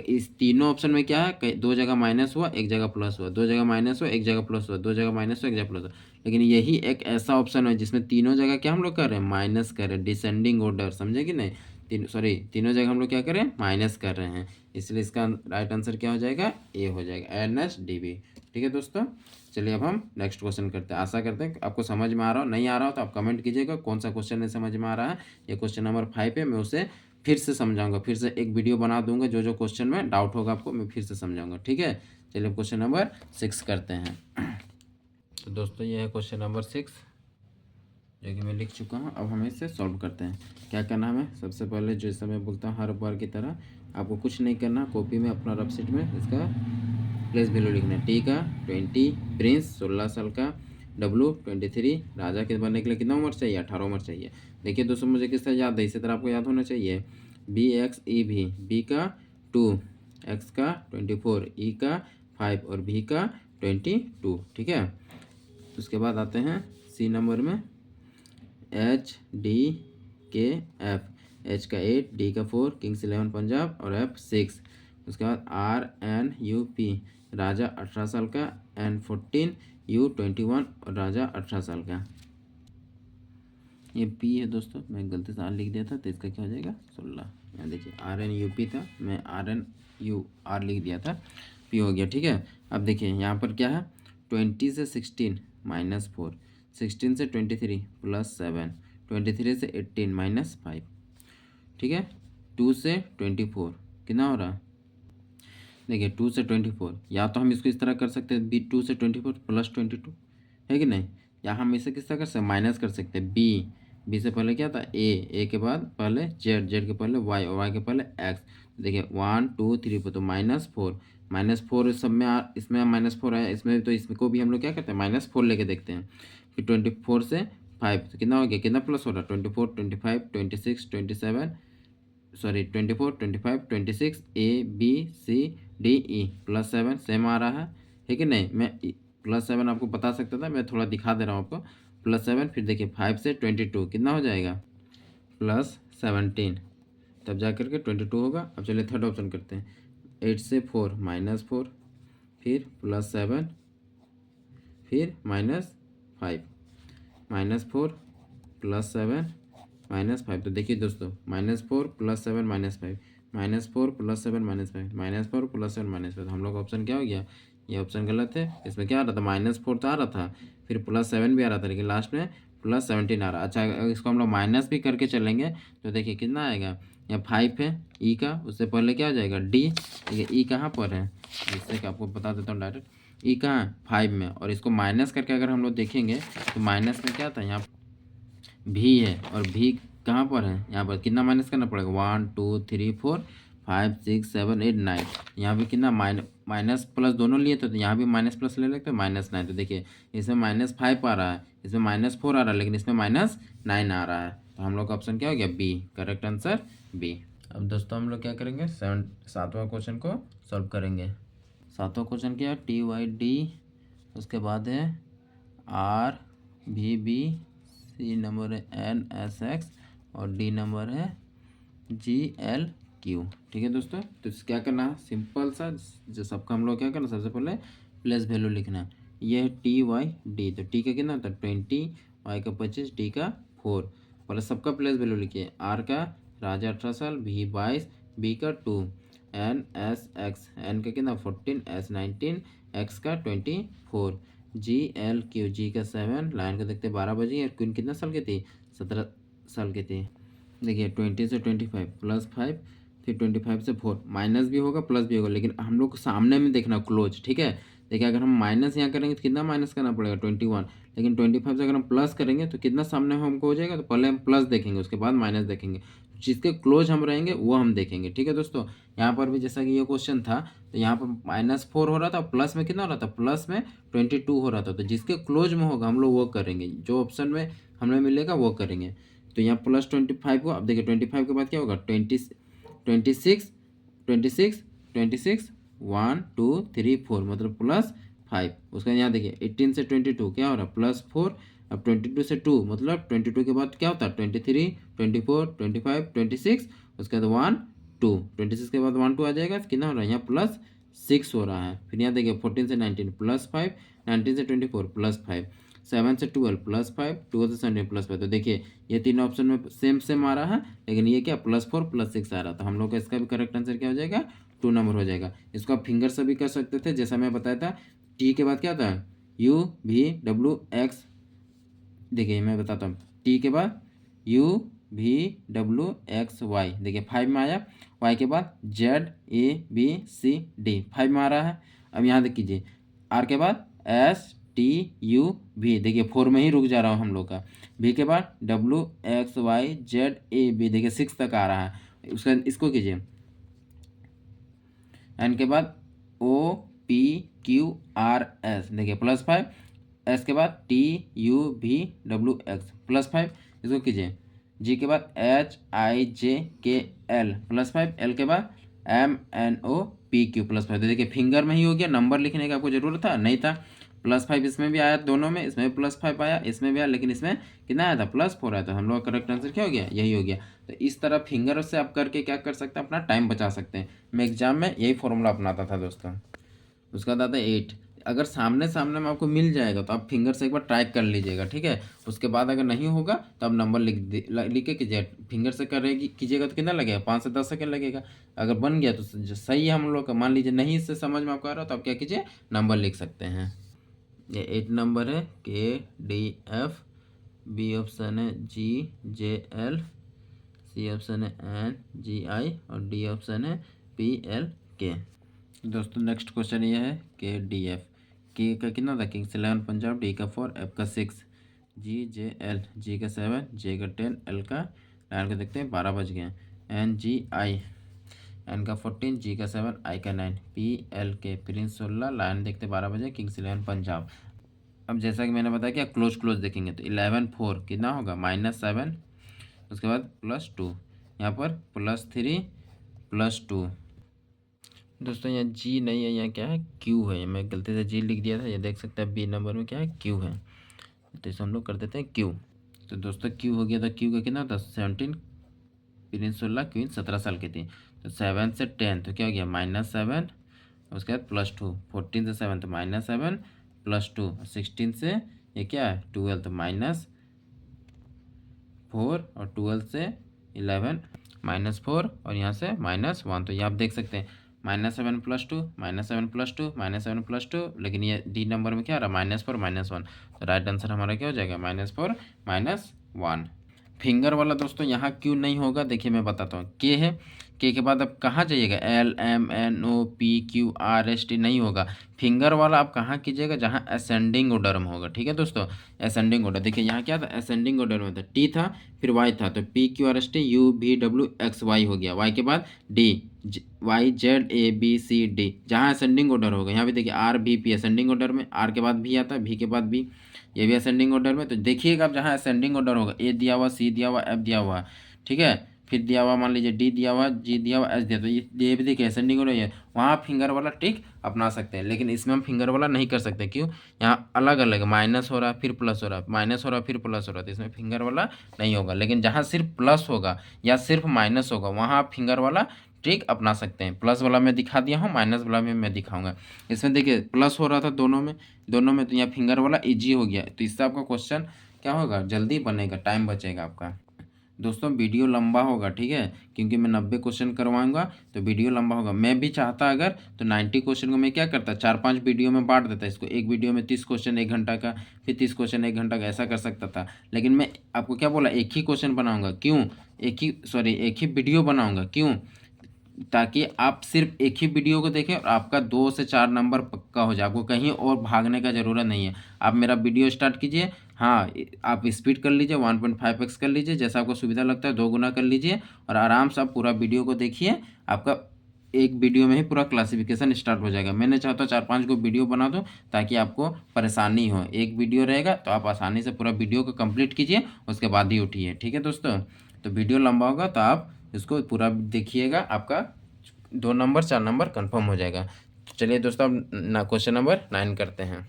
इस तीनों ऑप्शन में क्या है, दो जगह माइनस हुआ एक जगह प्लस हुआ, दो जगह माइनस हुआ एक जगह प्लस हुआ, दो जगह माइनस हुआ एक जगह प्लस हुआ, लेकिन यही एक ऐसा ऑप्शन है जिसमें तीनों जगह क्या हम लोग कर रहे हैं, माइनस कर रहे हैं, डिसेंडिंग ऑर्डर, समझे कि नहीं, तीनों जगह हम लोग क्या कर रहे हैं, माइनस कर रहे हैं, इसलिए इसका राइट आंसर क्या हो जाएगा, ए हो जाएगा, NSDB। ठीक है दोस्तों, चलिए अब हम नेक्स्ट क्वेश्चन करते हैं। आशा करते हैं आपको समझ में आ रहा हो, नहीं आ रहा हो तो आप कमेंट कीजिएगा कौन सा क्वेश्चन नहीं समझ में आ रहा है। ये क्वेश्चन नंबर 5 है, मैं उसे फिर से समझाऊंगा, फिर से एक वीडियो बना दूंगा, जो जो क्वेश्चन में डाउट होगा आपको मैं फिर से समझाऊंगा, ठीक है। चलिए क्वेश्चन नंबर 6 करते हैं। तो दोस्तों ये है क्वेश्चन नंबर 6, जो कि मैं लिख चुका हूँ। अब हम इसे सॉल्व करते हैं। क्या करना है हमें, सबसे पहले जैसे मैं बोलता हूँ हर बार की तरह, आपको कुछ नहीं करना, कॉपी में अपना रफ शीट में इसका प्लेस वैल्यू लिखना है। टी का 20, प्रिंस 16 साल का, W 23, राजा के बनने के लिए कितना उम्र चाहिए, 18 उम्र चाहिए। देखिए दोस्तों मुझे किस तरह याद है, इसी तरह आपको याद होना चाहिए। BXEV, B का 2, X का 24, E का 5 और V का 22, ठीक है। उसके बाद आते हैं C नंबर में, HDKF, H का 8, D का 4, किंग्स 11 पंजाब और F 6। उसके बाद RNUP, राजा 18 साल का, N14, U 21 और राजा 18 साल का। ये P है दोस्तों, मैं गलती से R लिख दिया था, तो इसका क्या हो जाएगा 16। यहाँ देखिए RNUP था, मैं RNUR लिख दिया था, P हो गया। ठीक है, अब देखिए यहाँ पर क्या है, 20 से 16 -4, 16 से 23 +7, 23 से 18 -5। ठीक है, 2 से 24 कितना हो रहा है, देखिए 2 से 24, या तो हम इसको इस तरह कर सकते हैं, 2 से 24 +22 है कि नहीं, या हम इसे किस तरह कर सकते हैं, माइनस कर सकते हैं। बी से पहले क्या था, ए के बाद पहले जेड के पहले वाई, और वाई के पहले एक्स। देखिए 1 2 3 4, तो -4 सब में इसमें -4 आया, इसमें तो इसको भी हम लोग क्या करते हैं, -4 लेके देखते हैं। फिर 24 से 5 तो कितना हो गया, कितना प्लस हो रहा है, 24 25 26 27, सॉरी 24 25 26, ABCDE +7 सेम आ रहा है कि नहीं। मैं +7 आपको बता सकता था, मैं थोड़ा दिखा दे रहा हूँ आपको। +7 फिर देखिए 5 से 22 कितना हो जाएगा, +17, तब जा करके 22 होगा। अब चलिए थर्ड ऑप्शन करते हैं, 8 से 4 -4, फिर +7, फिर -5, -4 +7 -5। तो देखिए दोस्तों, -4 +7 -5, -4 +7 -5, -4 +7 -5, हम लोग का ऑप्शन क्या हो गया, ये ऑप्शन गलत है। इसमें क्या आ रहा था, -4 तो आ रहा था, फिर +7 भी आ रहा था, लेकिन लास्ट में +17 आ रहा। अच्छा, अगर इसको हम लोग माइनस भी करके चलेंगे तो देखिए कितना आएगा, यहाँ 5 है ई का, उससे पहले क्या हो जाएगा डी। देखिए ई कहाँ पर है, जिससे कि आपको बता देता हूँ डायरेक्ट, ई कहाँ है 5 में, और इसको माइनस करके अगर हम लोग देखेंगे तो माइनस में क्या था, यहाँ भी है, और भी कहाँ पर है, यहाँ पर कितना माइनस करना पड़ेगा, 1 2 3 4 5 6 7 8 9, यहाँ भी कितना माइनस प्लस दोनों लिए तो यहाँ भी माइनस प्लस ले लेते हैं, -9। तो देखिए इसमें -5 आ रहा है, इसमें -4 आ रहा है, लेकिन इसमें -9 आ रहा है। तो हम लोग का ऑप्शन क्या हो गया, बी, करेक्ट आंसर बी। अब दोस्तों हम लोग क्या करेंगे, सातवां क्वेश्चन को सॉल्व करेंगे। सातवां क्वेश्चन क्या है, TYD, उसके बाद है RVB, सी नंबर है NSX, और डी नंबर है GLQ। ठीक है दोस्तों, तो क्या करना है, सिंपल सा, जो सबका हम लोग क्या करना, सबसे पहले प्लेस वैल्यू लिखना है। ये है TYD, तो टी का कितना होता है 20, वाई का 25, डी का 4, पहले सबका प्लेस वैल्यू लिखिए। आर का राजा 18 साल, भी 22, बी का 2, NSX, एन का कितना 14, S 19, एक्स का 24, GLQ, जी का 7, लाइन को देखते 12 बजे, और क्वीन कितना साल की थी, 17 साल की थी। देखिए 20 से 25 +5, फिर 25 से 4, माइनस भी होगा प्लस भी होगा, लेकिन हम लोग को सामने में देखना क्लोज। ठीक है, देखिए अगर हम माइनस यहाँ करेंगे तो कितना माइनस करना पड़ेगा 21, लेकिन 25 से अगर हम प्लस करेंगे तो कितना सामने हमको हो जाएगा, तो पहले हम प्लस देखेंगे, उसके बाद माइनस देखेंगे, जिसके क्लोज हम रहेंगे वो हम देखेंगे। ठीक है दोस्तों, यहाँ पर भी जैसा कि ये क्वेश्चन था, तो यहाँ पर -4 हो रहा था, प्लस में कितना हो रहा था, प्लस में 22 हो रहा था, तो जिसके क्लोज में होगा हम लोग वो करेंगे, जो ऑप्शन में हमें मिलेगा वो करेंगे। तो यहाँ +25 को, अब देखिए 25 के बाद क्या होगा, 26 26 26 1 2 3 4, मतलब +5। उसका यहाँ देखिए 18 से 22 क्या हो रहा है, +4। अब 22 से 2, मतलब 22 के बाद क्या होता है, 23 24 25 26, उसके बाद 1 2, 26 के बाद 1 2 आ जाएगा, तो कितना हो रहा है, यहाँ +6 हो रहा है। फिर यहाँ देखिए 14 से 19 +5, 19 से 24 +5, 7 से 12 +5, 12 से 17 +5। तो देखिए ये तीनों ऑप्शन में सेम आ रहा है, लेकिन ये क्या +4 +6 आ रहा था। हम लोग का इसका भी करेक्ट आंसर क्या हो जाएगा, 2 नंबर हो जाएगा। इसको आप फिंगर से भी कर सकते थे, जैसा मैं बताया था। टी के बाद क्या था, UVWX, देखिए मैं बताता हूँ, टी के बाद UVWXY, देखिए 5 में आया, वाई के बाद ZABCD 5 में आ रहा है। अब यहाँ देख कीजिए, आर के बाद STUV, देखिए 4 में ही रुक जा रहा हूँ हम लोग का। भी के बाद WXYZAB, देखिए 6 तक आ रहा है। उसका इसको कीजिए, एन के बाद OPQRS, देखिए +5, एस के बाद TUVWX +5, इसको कीजिए। जी के बाद HIJKL +5, एल के बाद MNOPQ +5। तो देखिए फिंगर में ही हो गया, नंबर लिखने का आपको जरूरत था नहीं था। +5 इसमें भी आया, दोनों में, इसमें भी +5 आया, इसमें भी आया, लेकिन इसमें कितना आया था, +4 आया था। हम लोग का करेक्ट आंसर क्या हो गया, यही हो गया। तो इस तरह फिंगर से आप करके क्या कर सकते हैं, अपना टाइम बचा सकते हैं। मैं एग्जाम में यही फॉर्मूला अपनाता था दोस्तों। उसका बाद आता है 8, अगर सामने सामने में आपको मिल जाएगा तो आप फिंगर से एक बार ट्राई कर लीजिएगा, ठीक है। उसके बाद अगर नहीं होगा तो आप नंबर लिख के कीजिए। फिंगर से कीजिएगा तो कितना लगेगा, 5 से 10 सेकेंड लगेगा। अगर बन गया तो सही है हम लोग का। मान लीजिए नहीं इससे समझ में आपको आ रहा तो आप क्या कीजिए, नंबर लिख सकते हैं। ये 8 नंबर है KDF, बी ऑप्शन है GJL, सी ऑप्शन है NGI और डी ऑप्शन है PLK। दोस्तों नेक्स्ट क्वेश्चन ये है KDF। के का कितना था, किंग्स 11 पंजाब, डी का 4, एफ का 6, GJL, जी का 7, जे का 10, एल का 9 का देखते हैं 12 बज गए। NGI, एन का 14, जी का 7, आई का 9, PLK प्रिंस 16, लायन देखते 12 बजे, किंग्स 11 पंजाब। अब जैसा कि मैंने बताया कि क्लोज क्लोज देखेंगे तो 11 4 कितना होगा, -7, उसके बाद +2, यहाँ पर +3 +2। दोस्तों यहाँ जी नहीं है, यहाँ क्या है क्यू है। मैं गलती से जी लिख दिया था, ये देख सकते हैं बी नंबर में क्या है क्यू है, तो इसे हम लोग कर देते हैं क्यू। तो दोस्तों क्यू हो गया था, क्यू का कितना था 17, प्रिंस 16, क्वीन 17 साल की थी। तो 7 से 10 तो क्या हो गया -7, उसके बाद +2, 14 से 7 तो -7 +2, 16 से ये क्या है 12 तो -4 और 12 से 11 -4 और यहाँ से -1। तो ये आप देख सकते हैं -7 +2 -7 +2 -7 +2, लेकिन ये डी नंबर में क्या आ रहा है -4 -1। तो राइट आंसर हमारा क्या हो जाएगा -4 -1। फिंगर वाला दोस्तों यहाँ क्यों नहीं होगा, देखिए मैं बताता हूँ। के है, के के बाद अब कहाँ जाइएगा, LMNOPQRST नहीं होगा। फिंगर वाला आप कहाँ कीजिएगा, जहाँ असेंडिंग ऑर्डर में होगा, ठीक है दोस्तों। असेंडिंग ऑर्डर देखिए यहाँ क्या था, असेंडिंग ऑर्डर में था, टी था फिर वाई था, तो PQRST UVWXY हो गया। वाई के बाद डी, YZABCD, जहाँ असेंडिंग ऑर्डर होगा। यहाँ भी देखिए RVP असेंडिंग ऑर्डर में, आर के बाद भी आता है, भी के बाद भी, ये भी असेंडिंग ऑर्डर में। तो देखिएगा आप जहाँ असेंडिंग ऑर्डर होगा, ए दिया हुआ, सी दिया हुआ, एफ दिया हुआ, ठीक है, फिर दिया हुआ मान लीजिए डी दिया हुआ, जी दिया हुआ, एच दिया, तो ये भी देखिए असेंडिंग ऑर्डर है, वहाँ फिंगर वाला ट्रिक अपना सकते हैं। लेकिन इसमें हम फिंगर वाला नहीं कर सकते, क्यों, यहाँ अलग अलग माइनस हो रहा है फिर प्लस हो रहा है, माइनस हो रहा है फिर प्लस हो रहा है, तो इसमें फिंगर वाला नहीं होगा। लेकिन जहाँ सिर्फ प्लस होगा या सिर्फ माइनस होगा, वहाँ आप फिंगर वाला ट्रिक अपना सकते हैं। प्लस वाला मैं दिखा दिया हूँ, माइनस वाला में मैं दिखाऊंगा। इसमें देखिए प्लस हो रहा था दोनों में, तो यहाँ फिंगर वाला इजी हो गया। तो इससे आपका क्वेश्चन क्या होगा, जल्दी बनेगा, टाइम बचेगा आपका। दोस्तों वीडियो लंबा होगा, ठीक है, क्योंकि मैं 90 क्वेश्चन करवाऊंगा तो वीडियो लंबा होगा। मैं भी चाहता अगर तो 90 क्वेश्चन को मैं क्या करता, 4-5 वीडियो में बांट देता। इसको एक वीडियो में 30 क्वेश्चन 1 घंटा का, फिर 30 क्वेश्चन 1 घंटा का, ऐसा कर सकता था। लेकिन मैं आपको क्या बोला, एक ही क्वेश्चन बनाऊँगा, क्यों, एक ही वीडियो बनाऊँगा, क्यों, ताकि आप सिर्फ एक ही वीडियो को देखें और आपका 2 से 4 नंबर पक्का हो जाए। आपको कहीं और भागने का ज़रूरत नहीं है। आप मेरा वीडियो स्टार्ट कीजिए, हाँ आप स्पीड कर लीजिए, 1.5x कर लीजिए, जैसा आपको सुविधा लगता है 2 गुना कर लीजिए, और आराम से आप पूरा वीडियो को देखिए। आपका एक वीडियो में ही पूरा क्लासिफिकेशन स्टार्ट हो जाएगा। मैंने चाहता 4-5 को वीडियो बना दूँ ताकि आपको परेशानी हो। एक वीडियो रहेगा तो आप आसानी से पूरा वीडियो को कंप्लीट कीजिए, उसके बाद ही उठिए, ठीक है दोस्तों। तो वीडियो लंबा होगा तो आप इसको पूरा देखिएगा, आपका 2 नंबर 4 नंबर कंफर्म हो जाएगा। तो चलिए दोस्तों अब क्वेश्चन नंबर 9 करते हैं।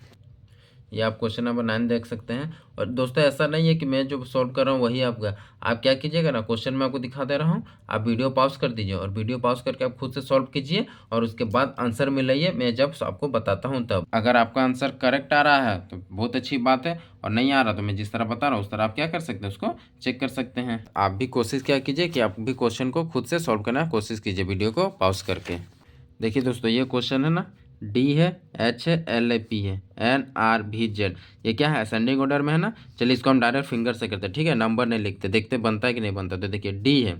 ये आप क्वेश्चन नंबर 9 देख सकते हैं। और दोस्तों ऐसा नहीं है कि मैं जो सॉल्व कर रहा हूँ वही आपका, आप क्या कीजिएगा ना, क्वेश्चन मैं आपको दिखा दे रहा हूँ, आप वीडियो पॉज कर दीजिए और वीडियो पॉज करके आप खुद से सॉल्व कीजिए, और उसके बाद आंसर मिलाइए, मैं जब आपको बताता हूँ तब। अगर आपका आंसर करेक्ट आ रहा है तो बहुत अच्छी बात है, और नहीं आ रहा तो मैं जिस तरह बता रहा हूँ उस तरह आप क्या कर सकते हैं, उसको चेक कर सकते हैं। आप भी कोशिश क्या कीजिए कि आप भी क्वेश्चन को खुद से सॉल्व करना कोशिश कीजिए, वीडियो को पॉज करके। देखिए दोस्तों ये क्वेश्चन है ना, डी है, एच है, एल है, पी है, एन आर भी जेड, ये क्या है असेंडिंग ऑर्डर में है ना। चलिए इसको हम डायरेक्ट फिंगर से करते हैं, ठीक है, नंबर नहीं लिखते, देखते बनता है कि नहीं बनता। तो देखिए डी है,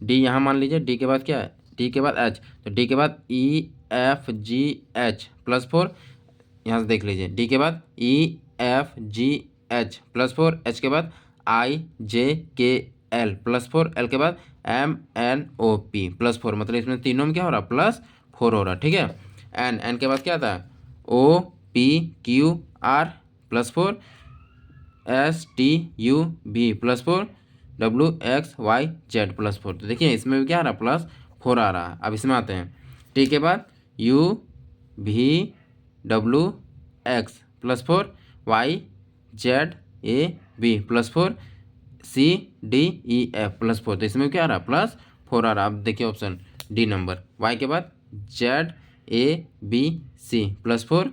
डी यहाँ मान लीजिए, डी के बाद क्या है, डी के बाद एच, तो डी के बाद EFGH +4, यहाँ से देख लीजिए, डी के बाद EFGH +4, एच के बाद IJKL +4, एल के बाद MNOP +4, मतलब इसमें तीनों में क्या हो रहा है, +4 हो रहा है, ठीक है। एन के बाद क्या था, OPQR +4, STUV +4, WXYZ +4। तो देखिए इसमें भी क्या आ रहा है, +4 आ रहा है। अब इसमें आते हैं, टी के बाद UVWX +4, YZAB +4, CDEF +4। तो इसमें क्या आ रहा है, +4 आ रहा है। अब देखिए ऑप्शन डी नंबर, वाई के बाद ZABC +4,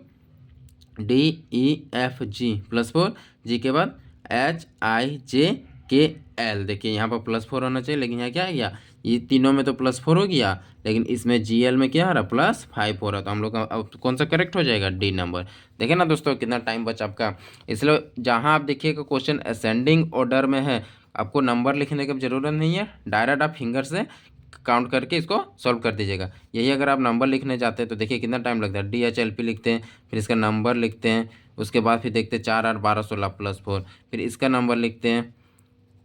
DEFG +4, जी के बाद HIJKL। देखिए यहाँ पर +4 होना चाहिए, लेकिन यहाँ क्या आ गया, ये तीनों में तो +4 हो गया, लेकिन इसमें GL में क्या आ रहा, +5 हो रहा। तो हम लोग का अब कौन सा करेक्ट हो जाएगा, डी नंबर। देखे ना दोस्तों कितना टाइम बचा आपका। इसलिए जहाँ आप देखिएगा क्वेश्चन असेंडिंग ऑर्डर में है, आपको नंबर लिखने की जरूरत नहीं है, डायरेक्ट आप फिंगर से काउंट करके इसको सॉल्व कर दीजिएगा। यही अगर आप नंबर लिखने जाते हैं तो देखिए कितना टाइम लगता है। DHLP लिखते हैं, फिर इसका नंबर लिखते हैं, उसके बाद फिर देखते हैं 4 8 12 16 +4, फिर इसका नंबर लिखते हैं,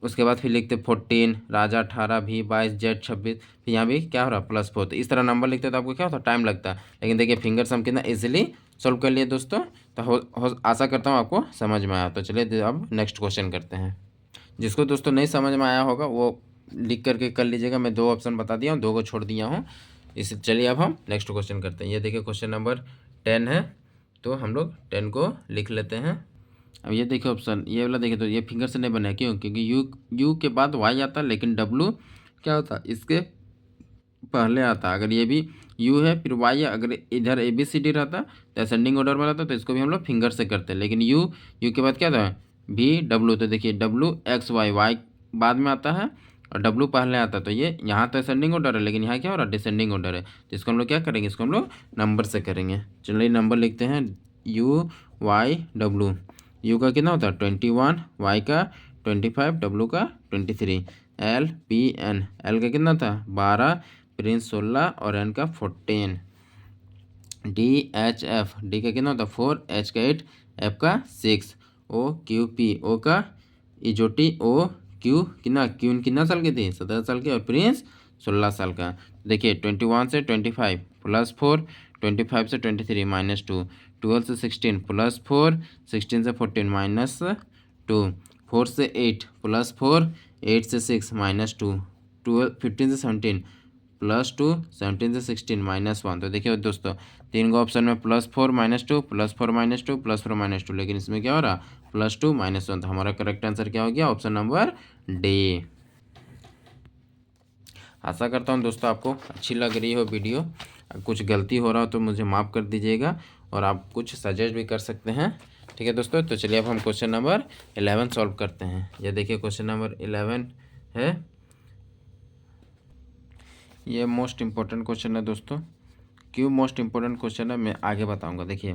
उसके बाद फिर लिखते 14, राजा 18, भी 22, जेड 26, फिर यहाँ भी क्या हो रहा, +4। तो इस तरह नंबर लिखते हैं तो आपको क्या होता है, टाइम लगता है। लेकिन देखिए फिंगर से हम कितना ईजिली सॉल्व कर लिए दोस्तों। तो आशा करता हूँ आपको समझ में आया। तो चलिए अब नेक्स्ट क्वेश्चन करते हैं। जिसको दोस्तों नहीं समझ में आया होगा वो लिख करके कर लीजिएगा। मैं 2 ऑप्शन बता दिया हूँ, 2 को छोड़ दिया हूँ। इसे चलिए अब हम नेक्स्ट क्वेश्चन करते हैं। ये देखिए क्वेश्चन नंबर 10 है, तो हम लोग 10 को लिख लेते हैं। अब ये देखिए ऑप्शन, ये वाला देखिए, तो ये फिंगर से नहीं बना, क्यों, क्योंकि यू के बाद वाई आता है, लेकिन डब्लू क्या होता है, इसके पहले आता। अगर ये भी यू है फिर वाई है, अगर इधर ABCD रहता तो असेंडिंग ऑर्डर में रहता, तो इसको भी हम लोग फिंगर से करते हैं। लेकिन यू के बाद क्या था, VW। तो देखिए WXY, वाई बाद में आता है और W पहले आता है। तो ये यहाँ तो असेंडिंग ऑर्डर है, लेकिन यहाँ क्या हो रहा है, डिसेंडिंग ऑर्डर है। तो इसको हम लोग क्या करेंगे, इसको हम लोग नंबर से करेंगे। चलिए नंबर लिखते हैं, UYW। यू का कितना होता है 21, वाई का 25, डब्लू का 23, LPN। एल का कितना था 12, प्रिंस 16 और एन का 14। DHF, डी का कितना होता है 4, एच का 8, एफ का 6, OQP, ओ का इजोटी, OQ कितना साल की थी, 17 साल की, और प्रिंस 16 साल का। देखिए 21 से 25 +4, 25 से 23 -2, 12 से 16 +4, 16 से 14 -2, 4 से 8 +4, 8 से 6 -2, 12 15 से 17 +2, 17 से 16 -1। तो देखिए दोस्तों 3 को ऑप्शन में +4 -2, +4 -2, +4 -2, लेकिन इसमें क्या हो रहा, +2 -1। तो हमारा करेक्ट आंसर क्या हो गया, ऑप्शन नंबर डी। आशा करता हूँ दोस्तों आपको अच्छी लग रही हो वीडियो। कुछ गलती हो रहा हो तो मुझे माफ़ कर दीजिएगा, और आप कुछ सजेस्ट भी कर सकते हैं। ठीक है दोस्तों, तो चलिए अब हम क्वेश्चन नंबर 11 सॉल्व करते हैं। ये देखिए क्वेश्चन नंबर 11 है, ये मोस्ट इम्पोर्टेंट क्वेश्चन है दोस्तों। क्यों मोस्ट इम्पोर्टेंट क्वेश्चन है मैं आगे बताऊंगा। देखिए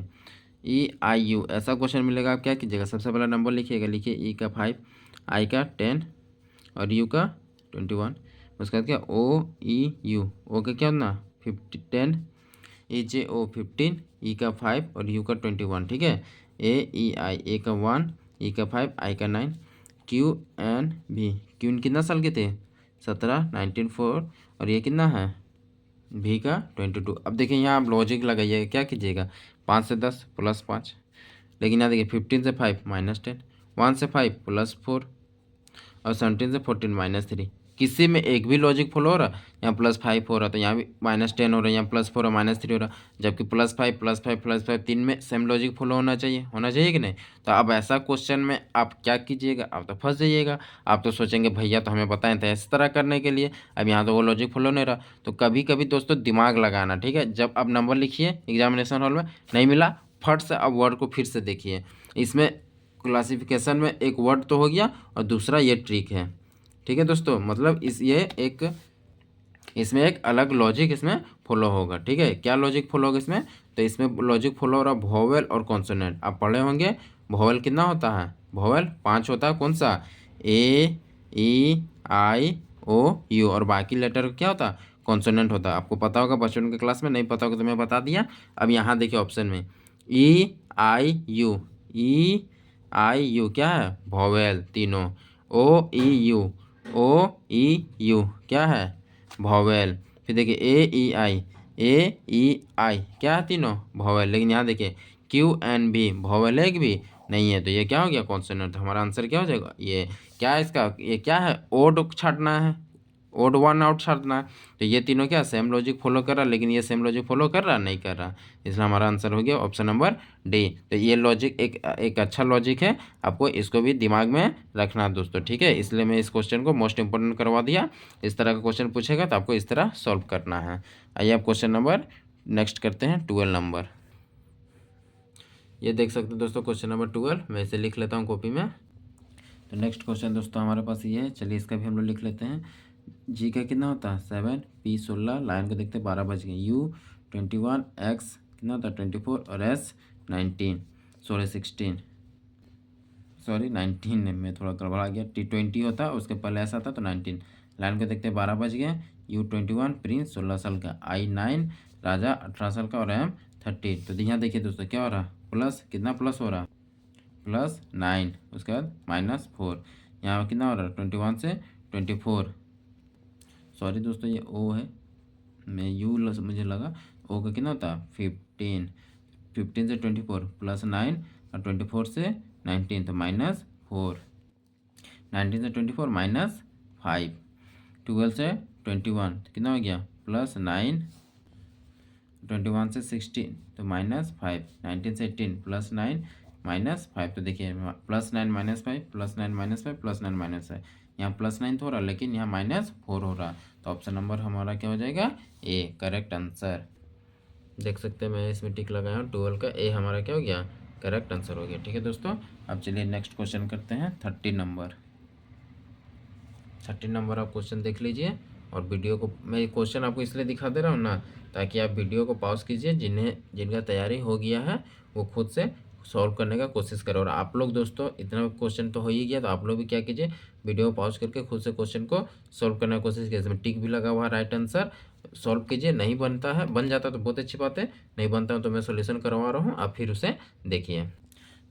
EIU ऐसा क्वेश्चन मिलेगा, आप क्या कीजिएगा, सबसे पहला नंबर लिखिएगा। लिखिए E का 5, I का 10 और U का 21। उसके बाद क्या OEU, O का क्या होना 10, EJO 15, E का 5 और U का 21। ठीक है, AEI, A का 1, E का 5, I का 9, QNB, क्यून कितना साल के थे 17, 19 4, और ये कितना है भी का 22। अब देखिए यहाँ आप लॉजिक लगाइएगा, क्या कीजिएगा 5 से 10 +5, लेकिन यहाँ देखिए 15 से 5 -10, 1 से 5 +4 और 17 से 14 -3। किसी में एक भी लॉजिक फॉलो हो रहा, यहाँ +5 हो रहा, तो यहाँ भी -10 हो रहा है, यहाँ +4 और -3 हो रहा, जबकि +5 +5 +5 तीन में सेम लॉजिक फॉलो होना चाहिए कि नहीं। तो अब ऐसा क्वेश्चन में आप क्या कीजिएगा, आप तो फंस जाइएगा। आप तो सोचेंगे भैया तो हमें बताएं थे इस तरह करने के लिए, अब यहाँ तो वो लॉजिक फॉलो नहीं रहा। तो कभी कभी दोस्तों दिमाग लगाना, ठीक है। जब आप नंबर लिखिए एग्जामिनेशन हॉल में नहीं मिला, फट से अब वर्ड को फिर से देखिए। इसमें क्लासिफिकेशन में एक वर्ड तो हो गया और दूसरा ये ट्रिक है। ठीक है दोस्तों, मतलब इसमें एक अलग लॉजिक इसमें फॉलो होगा। ठीक है, क्या लॉजिक फॉलो होगा इसमें, तो इसमें लॉजिक फॉलो हो रहा वोवेल और कॉन्सोनेंट। आप पढ़े होंगे वोवेल कितना होता है, वोवेल 5 होता है, कौन सा A E I O U, और बाकी लेटर क्या होता है कॉन्सोनेंट होता है। आपको पता होगा बच्चों के क्लास में, नहीं पता होगा तो मैं बता दिया। अब यहाँ देखिए ऑप्शन में E I U क्या है वोवेल तीनों, O E U क्या है वोवेल, फिर देखिए A E I क्या है तीनों वोवेल, लेकिन यहाँ देखिए QNB वोवेल एक भी नहीं है, तो ये क्या हो गया कॉन्सोनेंट। तो हमारा आंसर क्या हो जाएगा, ये क्या है इसका, ये क्या है ओड छाटना है, ओड वन आउट छाटना है। तो ये तीनों क्या सेम लॉजिक फॉलो कर रहा, लेकिन ये सेम लॉजिक फॉलो कर रहा नहीं कर रहा, इसलिए हमारा आंसर हो गया ऑप्शन नंबर डी। तो ये लॉजिक एक अच्छा लॉजिक है, आपको इसको भी दिमाग में रखना है दोस्तों। ठीक है, इसलिए मैं इस क्वेश्चन को मोस्ट इंपोर्टेंट करवा दिया। इस तरह का क्वेश्चन पूछेगा तो आपको इस तरह सॉल्व करना है। आइए आप क्वेश्चन नंबर नेक्स्ट करते हैं 12 नंबर। ये देख सकते हो दोस्तों क्वेश्चन नंबर 12, मैं इसे लिख लेता हूँ कॉपी में। तो नेक्स्ट क्वेश्चन दोस्तों हमारे पास ये है, चलिए इसका भी हम लोग लिख लेते हैं। जी का कितना होता है 7, पी 16, लाइन को देखते हैं 12 बज गए, यू 21, एक्स कितना होता है 24 और एस 19, सॉरी 16, सॉरी 19 में थोड़ा गड़बड़ा गया, T20 होता है उसके पहले ऐसा था तो 19, लाइन को देखते हैं 12 बज गए, यू 21, प्रिंस 16 साल का, आई 9, राजा 18 साल का और एम 30। तो यहाँ देखिए दोस्तों क्या हो रहा है, प्लस कितना प्लस हो रहा है +9, उसके बाद -4, यहाँ कितना हो रहा है 21 से 24, सॉरी दोस्तों ये ओ है, मैं यू मुझे लगा, ओ का कितना होता है 15, 15 से 24 +9 और 24 से 19 तो -4, 19 से 24 -5, 12 से 21 तो कितना हो गया +9, 21 से 16 तो -5, 19 से 18 +9 -5, तो देखिए +9 -5 +9 -5 +9 -5, यहाँ +9 तो हो रहा है लेकिन यहाँ -4 हो रहा है, तो ऑप्शन नंबर हमारा क्या हो जाएगा ए, करेक्ट आंसर। देख सकते हैं मैं इसमें टिक लगाया हूँ, 12 का ए हमारा क्या हो गया, करेक्ट आंसर हो गया। ठीक है दोस्तों, अब चलिए नेक्स्ट क्वेश्चन करते हैं 30 नंबर। 30 नंबर आप क्वेश्चन देख लीजिए, और वीडियो को मैं क्वेश्चन आपको इसलिए दिखा दे रहा हूँ ना, ताकि आप वीडियो को पॉज कीजिए, जिनका तैयारी हो गया है वो खुद से सॉल्व करने का कोशिश करें। और आप लोग दोस्तों इतना क्वेश्चन तो हो ही गया, तो आप लोग भी क्या कीजिए, वीडियो पॉज करके खुद से क्वेश्चन को सॉल्व करने की कोशिश कीजिए। इसमें टिक भी लगा हुआ है, राइट आंसर सॉल्व कीजिए, नहीं बनता है, बन जाता तो बहुत अच्छी बात है, नहीं बनता है तो मैं सोल्यूशन करवा रहा हूँ, आप फिर उसे देखिए।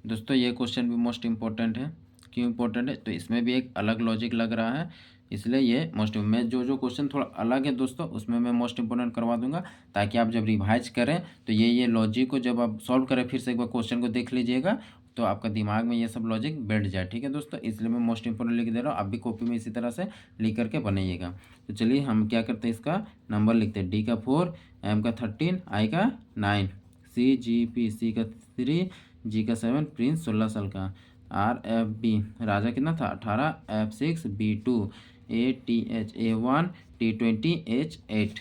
दोस्तों ये क्वेश्चन भी मोस्ट इम्पोर्टेंट है, क्यों इम्पोर्टेंट है, तो इसमें भी एक अलग लॉजिक लग रहा है, इसलिए ये मोस्ट, मैं जो क्वेश्चन थोड़ा अलग है दोस्तों उसमें मैं मोस्ट इंपोर्टेंट करवा दूंगा, ताकि आप जब रिवाइज करें तो ये लॉजिक को जब आप सॉल्व करें फिर से एक बार क्वेश्चन को देख लीजिएगा, तो आपका दिमाग में ये सब लॉजिक बैठ जाए। ठीक है दोस्तों, इसलिए मैं मोस्ट इंपोर्टेंट लिख दे रहा हूँ, आप भी कॉपी में इसी तरह से लिख करके बनाइएगा। तो चलिए हम क्या करते हैं, इसका नंबर लिखते हैं, डी का 4, एम का 13, आई का 9, सी जी पी, सी का 3, जी का 7, प्रिंस 16 साल का, आर एफ बी, राजा कितना था 18, F 6, B 2, A T H, A1, T20, H8।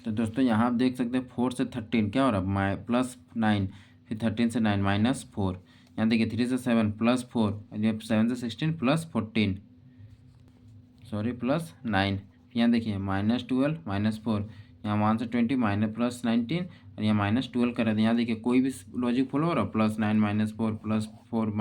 तो दोस्तों यहाँ आप देख सकते हैं 4 से 13 क्या हो रहा है +9, फिर 13 से 9 -4, यहाँ देखिए 3 से 7 +4, 7 से 16 +14, सॉरी +9, यहाँ देखिए -12 -4, यहाँ 1 से 20 +19 और यहाँ -12 कर रहे थे। यहाँ देखिए कोई भी लॉजिक फॉलो हो रहा है, +9 -4 +4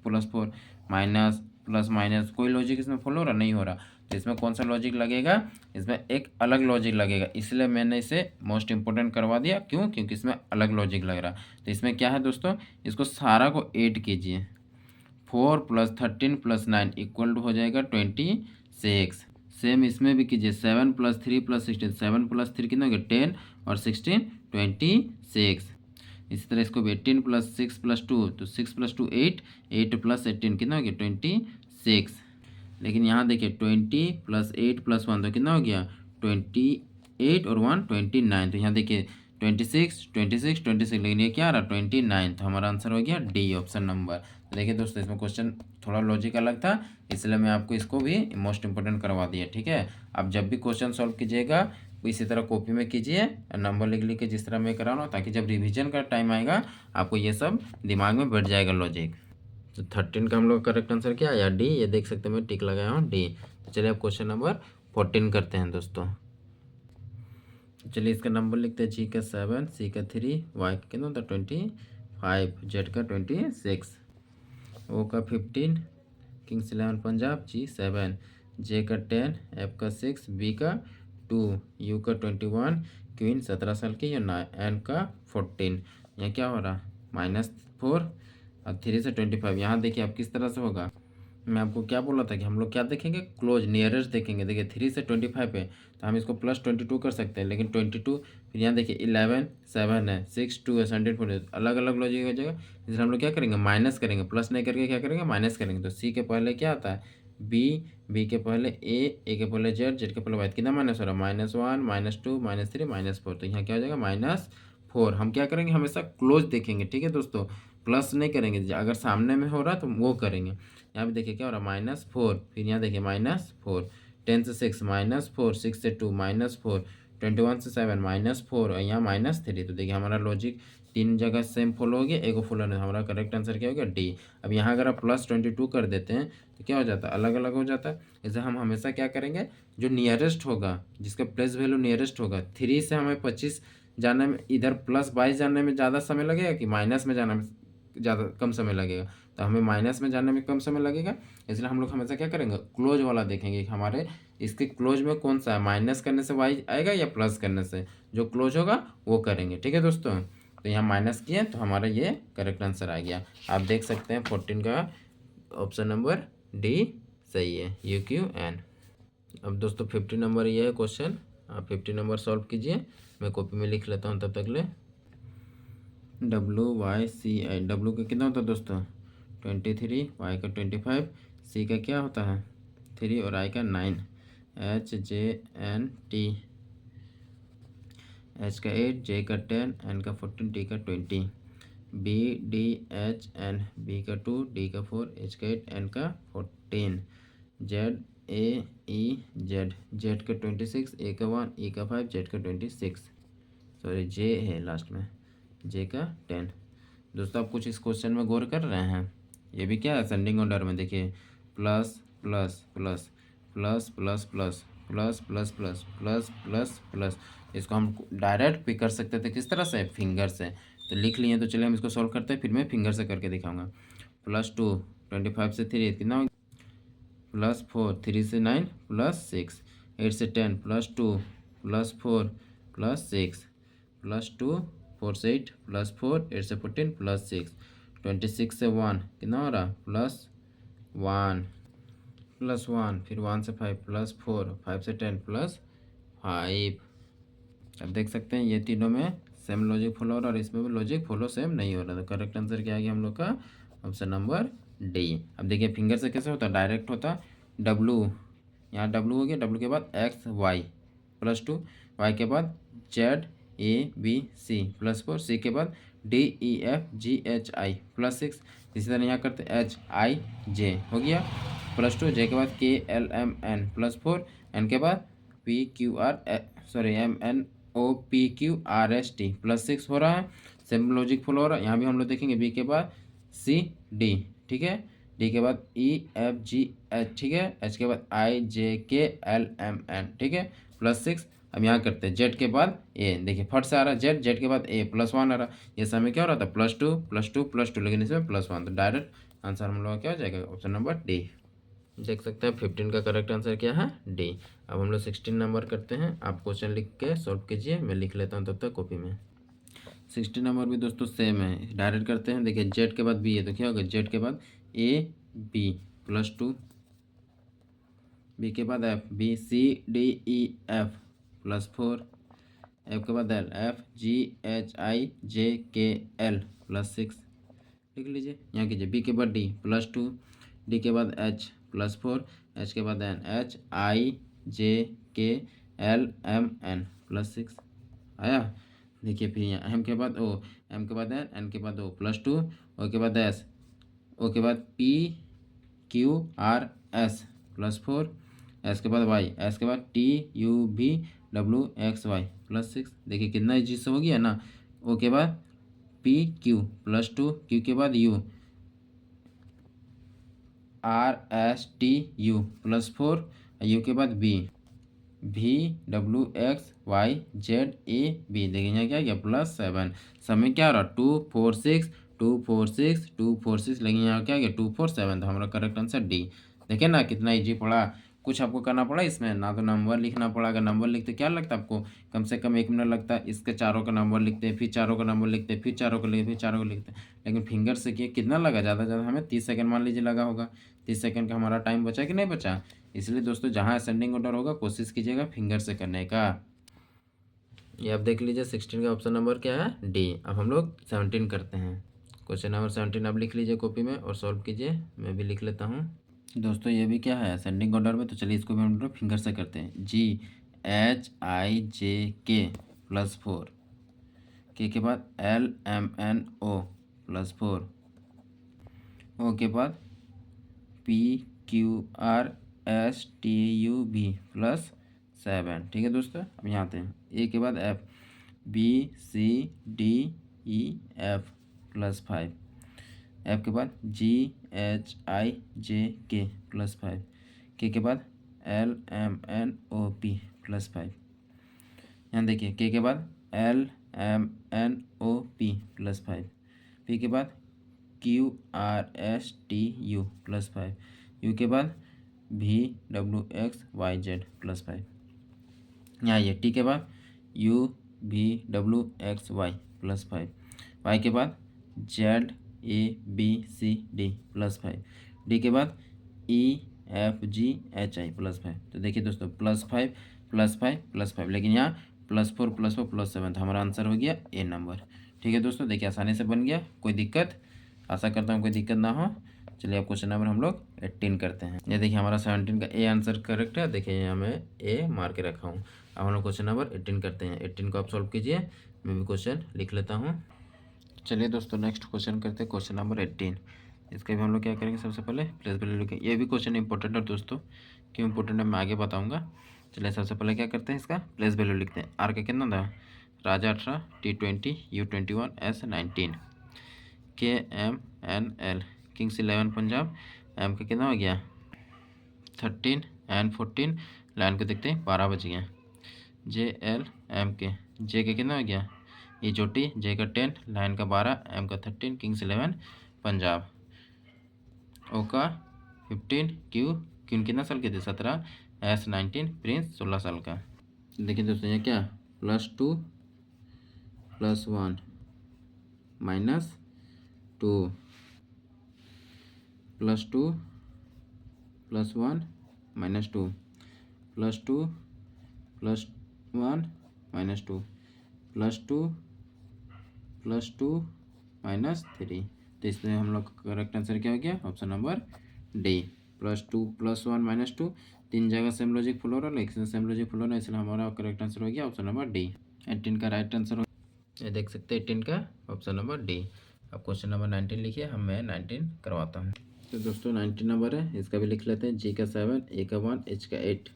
+4 माइनस प्लस माइनस, कोई लॉजिक इसमें फॉलो हो रहा नहीं हो रहा, तो इसमें कौन सा लॉजिक लगेगा, इसमें एक अलग लॉजिक लगेगा, इसलिए मैंने इसे मोस्ट इंपोर्टेंट करवा दिया। क्यों, क्योंकि इसमें अलग लॉजिक लग रहा। तो इसमें क्या है दोस्तों, इसको सारा को ऐड कीजिए, 4 + 13 + 9 इक्वल टू हो जाएगा 26। सेम इसमें भी कीजिए, 7 + 3 + 16, 7 + 3 कितना हो गया 10 और 16 26। इसी तरह इसको भी 18 + 6 + 2 तो 6 + 2 8, 8 + 18 कितना हो गया 26। लेकिन यहाँ देखिए 20 + 8 + 1 तो कितना हो गया 28 और 1 29, तो यहाँ देखिए 26 26 26, लेकिन ये क्या आ रहा 29, तो हमारा आंसर हो गया डी, ऑप्शन नंबर। तो देखिए दोस्तों इसमें क्वेश्चन थोड़ा लॉजिक अलग था, इसलिए मैं आपको इसको भी मोस्ट इंपोर्टेंट करवा दिया। ठीक है, आप जब भी क्वेश्चन सॉल्व कीजिएगा इसी तरह कॉपी में कीजिए, नंबर लिख लिख के जिस तरह मैं करा रहा हूँ, ताकि जब रिवीजन का टाइम आएगा आपको ये सब दिमाग में बैठ जाएगा लॉजिक। तो 13 का हम लोग करेक्ट आंसर क्या आया डी, ये देख सकते हैं मैं टिक लगाया हूँ डी। तो चलिए अब क्वेश्चन नंबर 14 करते हैं दोस्तों। चलिए इसका नंबर लिखते हैं, जी का 7, सी का 3, वाई का कितना होता है 25, जेड का 26, ओ का 15, किंग्स 11 पंजाब, जी 7, जे का 10, एफ का 6, बी का 2, यू का 21, क्वीन 17 साल की, या एन का 14। यहाँ क्या हो रहा -4 और 3 से 25। यहाँ देखिए आप किस तरह से होगा, मैं आपको क्या बोला था कि हम लोग क्या देखेंगे, क्लोज नियरेस्ट देखेंगे। देखिए 3 से 25 है तो हम इसको +22 कर सकते हैं, लेकिन 22, फिर यहाँ देखिए 11 7 है, 6 2 है, 17 4, अलग अलग लॉजिक हो जाएगा। इसलिए हम लोग क्या करेंगे, माइनस करेंगे, प्लस नहीं करके क्या करेंगे माइनस करेंगे। तो सी के पहले क्या आता है बी, बी के पहले ए के पहले जेड, जेड के पहले वाई, कितना माइनस हो रहा है -1 -2 -3 -4, तो यहाँ क्या हो जाएगा -4। हम क्या करेंगे, हमेशा क्लोज देखेंगे। ठीक है दोस्तों, प्लस नहीं करेंगे, अगर सामने में हो रहा है तो वो करेंगे। यहाँ पे देखिए क्या हो रहा है -4, फिर यहाँ देखिए -4, 10 से 6 -4, 6 से 2 -4, 21 से 7 -4 और यहाँ -3। तो देखिए हमारा लॉजिक 3 जगह सेम फॉलो हो गया, एक फॉलो नहीं, हमारा करेक्ट आंसर क्या हो गया डी। अब यहाँ अगर आप +22 कर देते हैं तो क्या हो जाता है, अलग अलग हो जाता है। इसे हम हमेशा क्या करेंगे, जो नियरेस्ट होगा, जिसका प्लेस वैल्यू नियरेस्ट होगा, 3 से हमें 25 जाने में, इधर +22 जाने में ज़्यादा समय लगेगा कि माइनस में जाने में ज़्यादा कम समय लगेगा, तो हमें माइनस में जाने में कम समय लगेगा, इसलिए हम लोग हमेशा क्या करेंगे, क्लोज वाला देखेंगे कि हमारे इसके क्लोज में कौन सा है, माइनस करने से वाई आएगा या प्लस करने से, जो क्लोज होगा वो करेंगे। ठीक है दोस्तों, तो यहाँ माइनस किए तो हमारा ये करेक्ट आंसर आ गया। आप देख सकते हैं 14 का ऑप्शन नंबर डी सही है, UQN। अब दोस्तों 50 नंबर ये है क्वेश्चन, आप 50 नंबर सॉल्व कीजिए, मैं कॉपी में लिख लेता हूँ तब तक ले। WYCI, डब्लू का कितना होता है दोस्तों 23, वाई का 25, सी का क्या होता है 3 और आई का 9, HJNT, एच का 8, जे का 10, एन का 14, टी का 20, BDHN, बी का 2, डी का 4, एच का 8, एन का 14, ZAEZ, जेड का 26, ए का 1, ई का 5, जेड का 26, सॉरी जे है लास्ट में, जे का 10। दोस्तों आप कुछ इस क्वेश्चन में गौर कर रहे हैं, ये भी क्या है असेंडिंग ऑर्डर में, देखिए plus plus plus plus plus plus plus plus plus plus plus plus. इसको हम डायरेक्ट भी कर सकते थे, किस तरह से, फिंगर से, तो लिख लिए, तो चलिए हम इसको सॉल्व करते हैं, फिर मैं फिंगर से करके दिखाऊंगा। +2, 25 से 3 कितना हो, +4, 3 से 9 +6, 8 से 10 +2 +4 +6 +2 4 से 8 +4 8 से 14 +6, 26 से 1 कितना हो रहा +1 +1, फिर 1 से 5 +4, 5 से 10 +5। अब देख सकते हैं ये तीनों में सेम लॉजिक फॉलो हो रहा है और इसमें भी लॉजिक फॉलो सेम नहीं हो रहा, तो करेक्ट आंसर क्या आ गया हम लोग का ऑप्शन नंबर डी। अब देखिए फिंगर से कैसे होता है, डायरेक्ट होता, डब्लू, यहाँ डब्लू हो गया, डब्लू के बाद XY +2, वाई के बाद ZABC +4, सी के बाद DEFGHI +6, इसी तरह यहाँ करते HIJ हो गया +2, जे के बाद KLMN +4, एन के बाद MNOPQRST +6 हो रहा है, सेम लॉजिक फॉलो हो रहा है। यहाँ भी हम लोग देखेंगे बी के बाद CD, ठीक है, डी के बाद EFGH, ठीक है, एच के बाद IJKLMN, ठीक है +6। अब यहाँ करते हैं जेड के बाद ए, देखिए फट से आ रहा है जेड, जेड के बाद ए +1 आ रहा है, ये समय क्या हो रहा था +2 +2 +2, लेकिन इसमें +1, तो डायरेक्ट आंसर हम लोग का क्या हो जाएगा ऑप्शन नंबर डी। देख सकते हैं 15 का करेक्ट आंसर क्या है डी। अब हम लोग 16 नंबर करते हैं, आप क्वेश्चन लिख के सॉल्व कीजिए, मैं लिख लेता हूँ तब तक कॉपी में। 16 नंबर भी दोस्तों सेम है, डायरेक्ट करते हैं, देखिए जेड के बाद बी है तो क्या होगा, जेड के बाद AB +2, बी के बाद F, BCDEF +4, एफ के बाद L, FGHIJKL +6, लिख लीजिए। यहाँ कीजिए बी के बाद D +2, डी के बाद H +4, एच के बाद N, HIJKLMN +6 आया। देखिए फिर यहाँ एम के बाद ओ, एम के बाद एन के बाद ओ +2, ओ के बाद एस, ओ के बाद PQRS +4, एस के बाद वाई, एस के बाद TUVWXY +6। देखिए कितना इजी से हो गया ना। ओ के बाद PQ +2, क्यू के बाद U, RSTU +4, यू के बाद B, VWXYZAB, देखिए यहाँ क्या गया +7, समय क्या हो रहा 2 4 6 2 4 6 2 4 6, लेकिन यहाँ क्या गया 2 4 7, तो हमारा करेक्ट आंसर डी। देखिए ना कितना इजी पड़ा, कुछ आपको करना पड़ा इसमें ना, तो नंबर लिखना पड़ा, अगर नंबर लिखते क्या लगता है आपको, कम से कम 1 मिनट लगता है, इसके चारों का नंबर लिखते, फिर चारों का नंबर लिखते, फिर चारों को लिखते, फिर चारों को लिखते, लेकिन फिंगर से किए कितना लगा, ज़्यादा से ज़्यादा हमें 30 सेकंड मान लीजिए लगा होगा, 30 सेकंड का हमारा टाइम बचा कि नहीं बचा। इसलिए दोस्तों जहाँ असेंडिंग ऑर्डर होगा कोशिश कीजिएगा फिंगर से करने का। ये आप देख लीजिए 16 का ऑप्शन नंबर क्या है डी। अब हम लोग 17 करते हैं, क्वेश्चन नंबर 17 आप लिख लीजिए कॉपी में और सॉल्व कीजिए, मैं भी लिख लेता हूँ। दोस्तों ये भी क्या है असेंडिंग ऑर्डर में, तो चलिए इसको भी हम लोग फिंगर से करते हैं। GHIJK +4, के बाद LMNO +4, ओ के बाद PQRSTUV +7, ठीक है दोस्तों। अब यहाँ आते हैं ए के बाद F, BCDEF F plus 5, F के बाद GHIJK प्लस 5, के बाद LMNOP प्लस 5। यहाँ देखिए के बाद LMNOP प्लस 5, पी के बाद QRSTU प्लस 5, यू के बाद VWXYZ प्लस 5। यहाँ ये टी के बाद UVWXY प्लस 5, वाई के बाद ZABCD प्लस 5, डी के बाद EFGHI प्लस 5। तो देखिए दोस्तों +5 +5 +5, लेकिन यहाँ +4 +4 +7, तो हमारा आंसर हो गया ए नंबर। ठीक है दोस्तों, देखिए आसानी से बन गया, कोई दिक्कत, आशा करता हूँ कोई दिक्कत ना हो। चलिए अब क्वेश्चन नंबर हम लोग 18 करते हैं। ये देखिए हमारा 17 का ए आंसर करेक्ट है, देखिए यहाँ मैं ए मार के रखा हूँ। अब हम लोग क्वेश्चन नंबर 18 करते हैं। 18 को आप सॉल्व कीजिए, मैं भी क्वेश्चन लिख लेता हूँ। चलिए दोस्तों नेक्स्ट क्वेश्चन करते हैं, क्वेश्चन नंबर 18। इसका भी हम लोग क्या करेंगे, सबसे पहले प्लेस वैल्यू लिखें। ये भी क्वेश्चन इंपॉर्टेंट है दोस्तों, क्यों इंपॉर्टेंट है मैं आगे बताऊँगा। चलिए सबसे पहले क्या करते हैं, इसका प्लेस वैल्यू लिखते हैं। आर का कितना था, राजा 18, T20, U21, S19, KMNL Kings 11 Punjab, M का कितना हो गया 13, N 14, लाइन को देखते हैं 12 बज गए। JL M के, जे का कितना हो गया ई चोटी, जे का 10, लाइन का 12, एम का 13, किंग्स 11 पंजाब, ओ का 15, क्यू कितना साल के थे 17, S19 प्रिंस 16 साल का। देखिए दोस्तों ये क्या +2 +1 -2 +2 +1 -2 +2 +1 -2 +2 +2 -3। तो इसमें हम लोग का करेक्ट आंसर क्या हो गया, ऑप्शन नंबर डी, +2 +1 -2। तीन जगह सेम लॉजिक फॉलो हो रहा है, एक से सेम लॉजिक फॉलो हो रहा है, इसलिए हमारा करेक्ट आंसर हो गया ऑप्शन नंबर डी। 18 का राइट आंसर हो, ये देख सकते हैं 18 का ऑप्शन नंबर डी। अब क्वेश्चन नंबर 19 लिखिए, हम मैं 19 करवाता हूँ। तो दोस्तों 19 नंबर है, इसका भी लिख लेते हैं। जी का 7, ए का 1, एच का 8,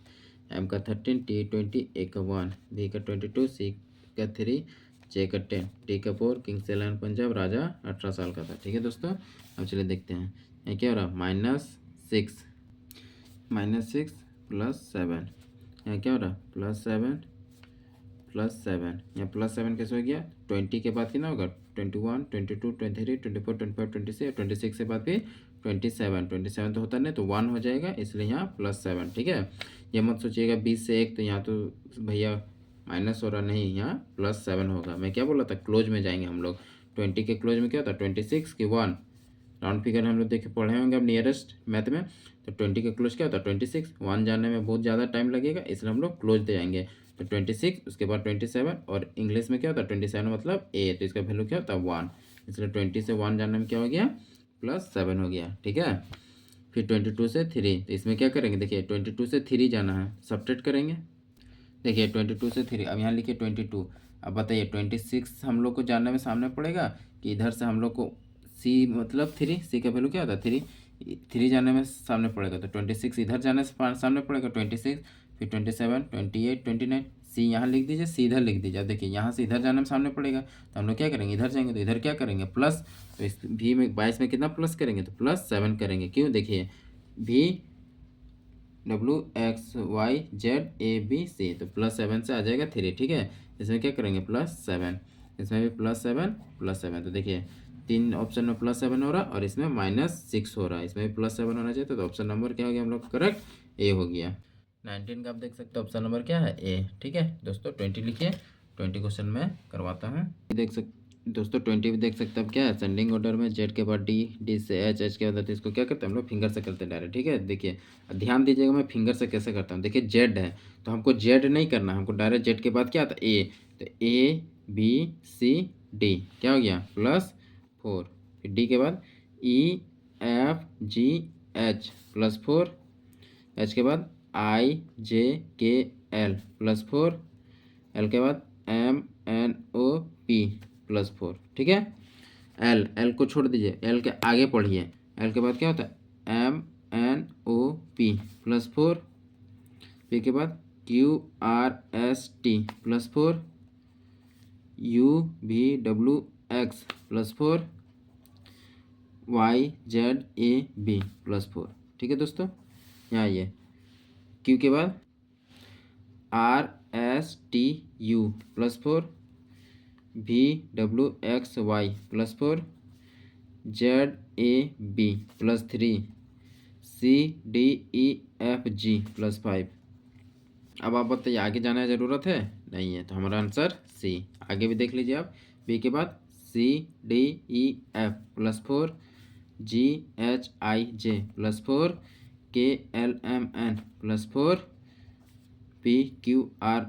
एम का 13, T20, ए का 1, बी का 22, सी का 3, जे का 10, डी का 4, किंग्स 11 पंजाब, राजा 18 साल का था। ठीक है दोस्तों, अब चलिए देखते हैं ये क्या हो रहा है, -6 +7, यहाँ क्या हो रहा है +7 +7, यहाँ +7 कैसे हो गया, 20 के बाद कितना होगा 21, 22, 23, 24, 25, 26, 26 के बाद भी 27 तो होता नहीं, तो 1 हो जाएगा, इसलिए यहाँ +7। ठीक है, ये मत सोचिएगा 20 से 1, तो यहाँ तो भैया माइनस हो रहा, नहीं यहाँ +7 होगा। मैं क्या बोला था, क्लोज में जाएंगे हम लोग। 20 के क्लोज में क्या होता है 26 की 1, राउंड फिगर हम लोग देखे पढ़े होंगे अब नियरेस्ट मैथ में। तो 20 का क्लोज क्या होता है 26, 1 जानने में बहुत ज़्यादा टाइम लगेगा, इसलिए हम लोग क्लोज दे जाएंगे। तो 26 उसके बाद 27, और इंग्लिश में क्या होता है 27 मतलब ए, तो इसका वैल्यू क्या होता है 1, इसलिए 20 से 1 जानने में क्या हो गया +7 हो गया। ठीक है, फिर 22 से 3, तो इसमें क्या करेंगे, देखिए 22 से 3 जाना है, सब्ट्रैक्ट करेंगे। देखिए 22 से 3, अब यहाँ लिखिए 22। अब बताइए 26 हम लोग को जानने में सामने पड़ेगा कि इधर से हम लोग को सी मतलब 3, सी का वैल्यू क्या होता है 3 जाने में सामने पड़ेगा, तो 26 इधर जाने से सामने पड़ेगा 26, फिर 27, 28, 29, सी यहाँ लिख दीजिए, सी इधर लिख दीजिए। अब देखिए यहाँ से इधर जाने में सामने पड़ेगा, तो हम लोग क्या करेंगे इधर जाएंगे, तो इधर क्या करेंगे प्लस, तो इस भी में 22 में कितना प्लस करेंगे, तो +7 करेंगे। क्यों, देखिए VWXYZABC, तो +7 से आ जाएगा 3। ठीक है, इसमें क्या करेंगे +7, इसमें भी +7 +7, तो देखिए 3 ऑप्शन में +7 हो रहा है और इसमें -6 हो रहा है, इसमें भी +7 होना चाहिए, तो ऑप्शन नंबर क्या हो गया हम लोग करेक्ट, ए हो गया। 19 का आप देख सकते हो ऑप्शन नंबर क्या है ए। ठीक है दोस्तों 20 लिखिए, 20 क्वेश्चन में करवाता हूँ। देख सकते दोस्तों 20 भी देख सकते हैं अब क्या है, सेंडिंग ऑर्डर में जेड के बाद डी, डी से एच, एच के बाद तो इसको क्या करते हैं हम लोग फिंगर से करते हैं डायरेक्ट। ठीक है, देखिए ध्यान दीजिएगा मैं फिंगर से कैसे करता हूँ। देखिए जेड है तो हमको जेड नहीं करना, हमको डायरेक्ट जेड के बाद क्या आता है ए, तो ABCD क्या हो गया +4, फिर डी के बाद EFGH +4, एच के बाद IJKL +4, एल के बाद MNOP +4। ठीक है, एल को छोड़ दीजिए, एल के आगे पढ़िए, एल के बाद क्या होता है MNOP +4, पी के बाद QRST +4, UVWXY X plus 4 Y Z A B plus 4। ठीक है दोस्तों, यहाँ ये क्यू के बाद R S T U plus 4 V W X Y plus 4 Z A B plus 3 C D E F G plus 5। अब आप बताइए आगे जाना ज़रूरत है? नहीं है, तो हमारा आंसर सी। आगे भी देख लीजिए आप, बी के बाद C D E F plus 4 G H I J plus 4 K L M N plus 4 P Q R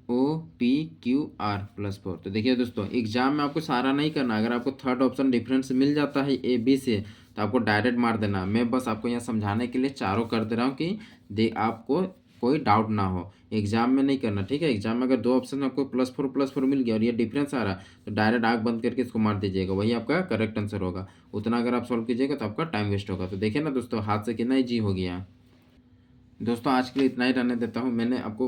O P Q R plus 4। तो देखिए दोस्तों, एग्जाम में आपको सारा नहीं करना। अगर आपको थर्ड ऑप्शन डिफरेंस मिल जाता है ए बी से तो आपको डायरेक्ट मार देना। मैं बस आपको यहाँ समझाने के लिए चारों कर दे रहा हूँ कि आपको कोई डाउट ना हो। एग्जाम में नहीं करना, ठीक है। एग्जाम में अगर दो ऑप्शन में आपको प्लस 4 मिल गया और ये डिफरेंस आ रहा तो डायरेक्ट आँख बंद करके इसको मार दीजिएगा, वही आपका करेक्ट आंसर होगा। उतना अगर आप सॉल्व कीजिएगा तो आपका टाइम वेस्ट होगा। तो देखिए ना दोस्तों, हाथ से कितना ईजी हो गया। दोस्तों आज के लिए इतना ही रहने देता हूँ। मैंने आपको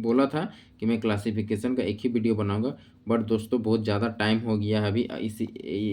बोला था कि मैं क्लासिफिकेशन का एक ही वीडियो बनाऊंगा, बट दोस्तों बहुत ज़्यादा टाइम हो गया है। अभी इसी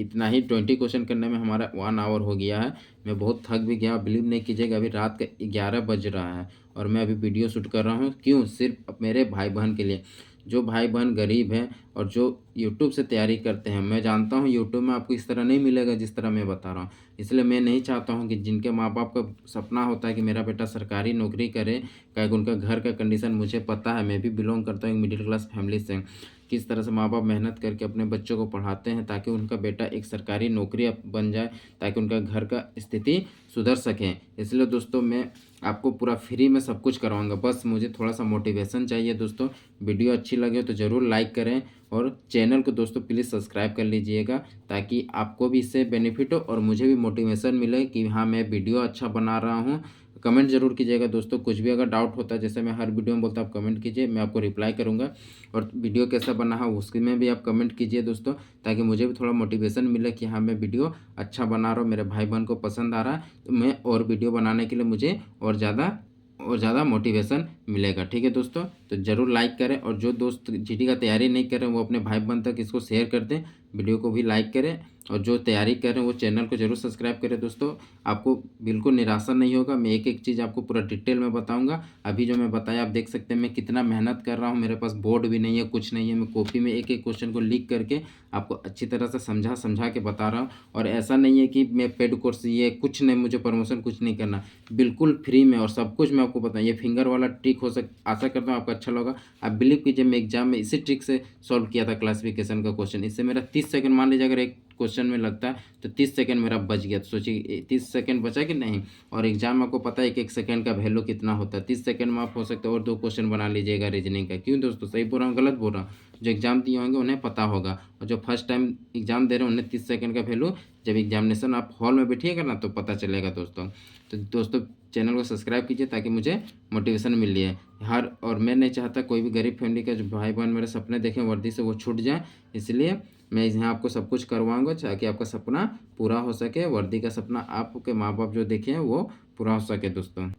इतना ही 20 क्वेश्चन करने में हमारा 1 आवर हो गया है। मैं बहुत थक भी गया, बिलीव नहीं कीजिएगा। अभी रात का 11 बज रहा है और मैं अभी वीडियो शूट कर रहा हूँ। क्यों? सिर्फ मेरे भाई बहन के लिए, जो भाई बहन गरीब हैं और जो यूट्यूब से तैयारी करते हैं। मैं जानता हूँ यूट्यूब में आपको इस तरह नहीं मिलेगा जिस तरह मैं बता रहा हूँ। इसलिए मैं नहीं चाहता हूँ कि जिनके माँ बाप का सपना होता है कि मेरा बेटा सरकारी नौकरी करे, क्या उनका घर का कंडीशन मुझे पता है। मैं भी बिलोंग करता हूँ मिडिल क्लास फैमिली से। किस तरह से माँ बाप मेहनत करके अपने बच्चों को पढ़ाते हैं ताकि उनका बेटा एक सरकारी नौकरी बन जाए, ताकि उनका घर का स्थिति सुधर सकें। इसलिए दोस्तों मैं आपको पूरा फ्री में सब कुछ करवाऊंगा। बस मुझे थोड़ा सा मोटिवेशन चाहिए दोस्तों। वीडियो अच्छी लगे तो ज़रूर लाइक करें और चैनल को दोस्तों प्लीज़ सब्सक्राइब कर लीजिएगा, ताकि आपको भी इससे बेनिफिट हो और मुझे भी मोटिवेशन मिले कि हाँ मैं वीडियो अच्छा बना रहा हूँ। कमेंट जरूर कीजिएगा दोस्तों। कुछ भी अगर डाउट होता है, जैसे मैं हर वीडियो में बोलता हूँ, आप कमेंट कीजिए, मैं आपको रिप्लाई करूँगा। और वीडियो कैसा बना है उसके में भी आप कमेंट कीजिए दोस्तों, ताकि मुझे भी थोड़ा मोटिवेशन मिले कि हाँ मैं वीडियो अच्छा बना रहा हूँ, मेरे भाई बहन को पसंद आ रहा है, तो मैं और वीडियो बनाने के लिए मुझे और ज़्यादा मोटिवेशन मिलेगा। ठीक है दोस्तों, तो ज़रूर लाइक करें और जो दोस्त जीडी का तैयारी नहीं कर रहे हैं वो अपने भाई बहन तक इसको शेयर कर दें, वीडियो को भी लाइक करें। और जो तैयारी कर रहे हैं वो चैनल को जरूर सब्सक्राइब करें दोस्तों। आपको बिल्कुल निराशा नहीं होगा, मैं एक एक चीज़ आपको पूरा डिटेल में बताऊंगा। अभी जो मैं बताया आप देख सकते हैं मैं कितना मेहनत कर रहा हूँ। मेरे पास बोर्ड भी नहीं है, कुछ नहीं है। मैं कॉपी में एक एक क्वेश्चन को लिख करके आपको अच्छी तरह से समझा के बता रहा हूँ। और ऐसा नहीं है कि मैं पेड कोर्स ये कुछ नहीं, मुझे प्रमोशन कुछ नहीं करना, बिल्कुल फ्री में और सब कुछ मैं आपको बताऊँ। ये फिंगर वाला ट्रिक आशा करता हूँ आपको अच्छा लगा। आप बिलीव कीजिए, मैं एग्जाम में इसी ट्रिक से सॉल्व किया था क्लासिफिकेशन का क्वेश्चन। इससे मेरा 30 सेकंड, मान लीजिए अगर एक क्वेश्चन में लगता है तो 30 सेकंड मेरा बच गया। तो सोचिए 30 सेकंड बचा कि नहीं। और एग्जाम में आपको पता है एक सेकंड का वैल्यू कितना होता है। 30 सेकंड में आप हो सकता है और 2 क्वेश्चन बना लीजिएगा रीजनिंग का। क्यों दोस्तों, सही बोल रहा हूँ गलत बोल रहा हूँ? जो एग्जाम दिए होंगे उन्हें पता होगा, और जो फर्स्ट टाइम एग्जाम दे रहे हैं उन्हें 30 सेकंड का वैल्यू जब एग्जामिनेशन आप हॉल में बैठिएगा ना तो पता चलेगा दोस्तों। तो दोस्तों चैनल को सब्सक्राइब कीजिए ताकि मुझे मोटिवेशन मिल है और मैं नहीं चाहता कोई भी गरीब फैमिली का जो भाई बहन मेरे सपने देखें वर्दी से वो छूट जाए। इसलिए मैं यहाँ आपको सब कुछ करवाऊंगा ताकि आपका सपना पूरा हो सके, वर्दी का सपना आपके माँ बाप जो देखे हैं वो पूरा हो सके दोस्तों।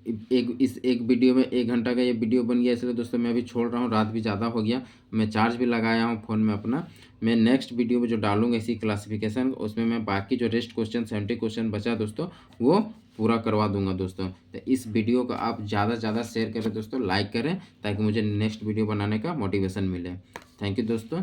एक वीडियो में 1 घंटा का ये वीडियो बन गया, इसलिए दोस्तों मैं अभी छोड़ रहा हूँ। रात भी ज़्यादा हो गया, मैं चार्ज भी लगाया हूँ फ़ोन में अपना। मैं नेक्स्ट वीडियो में जो डालूंगा इसी क्लासिफिकेशन, उसमें मैं बाकी जो रेस्ट क्वेश्चन 70 क्वेश्चन बचा दोस्तों वो पूरा करवा दूंगा दोस्तों। तो इस वीडियो को आप ज़्यादा से ज़्यादा शेयर करें दोस्तों, लाइक करें, ताकि मुझे नेक्स्ट वीडियो बनाने का मोटिवेशन मिले। थैंक यू दोस्तों।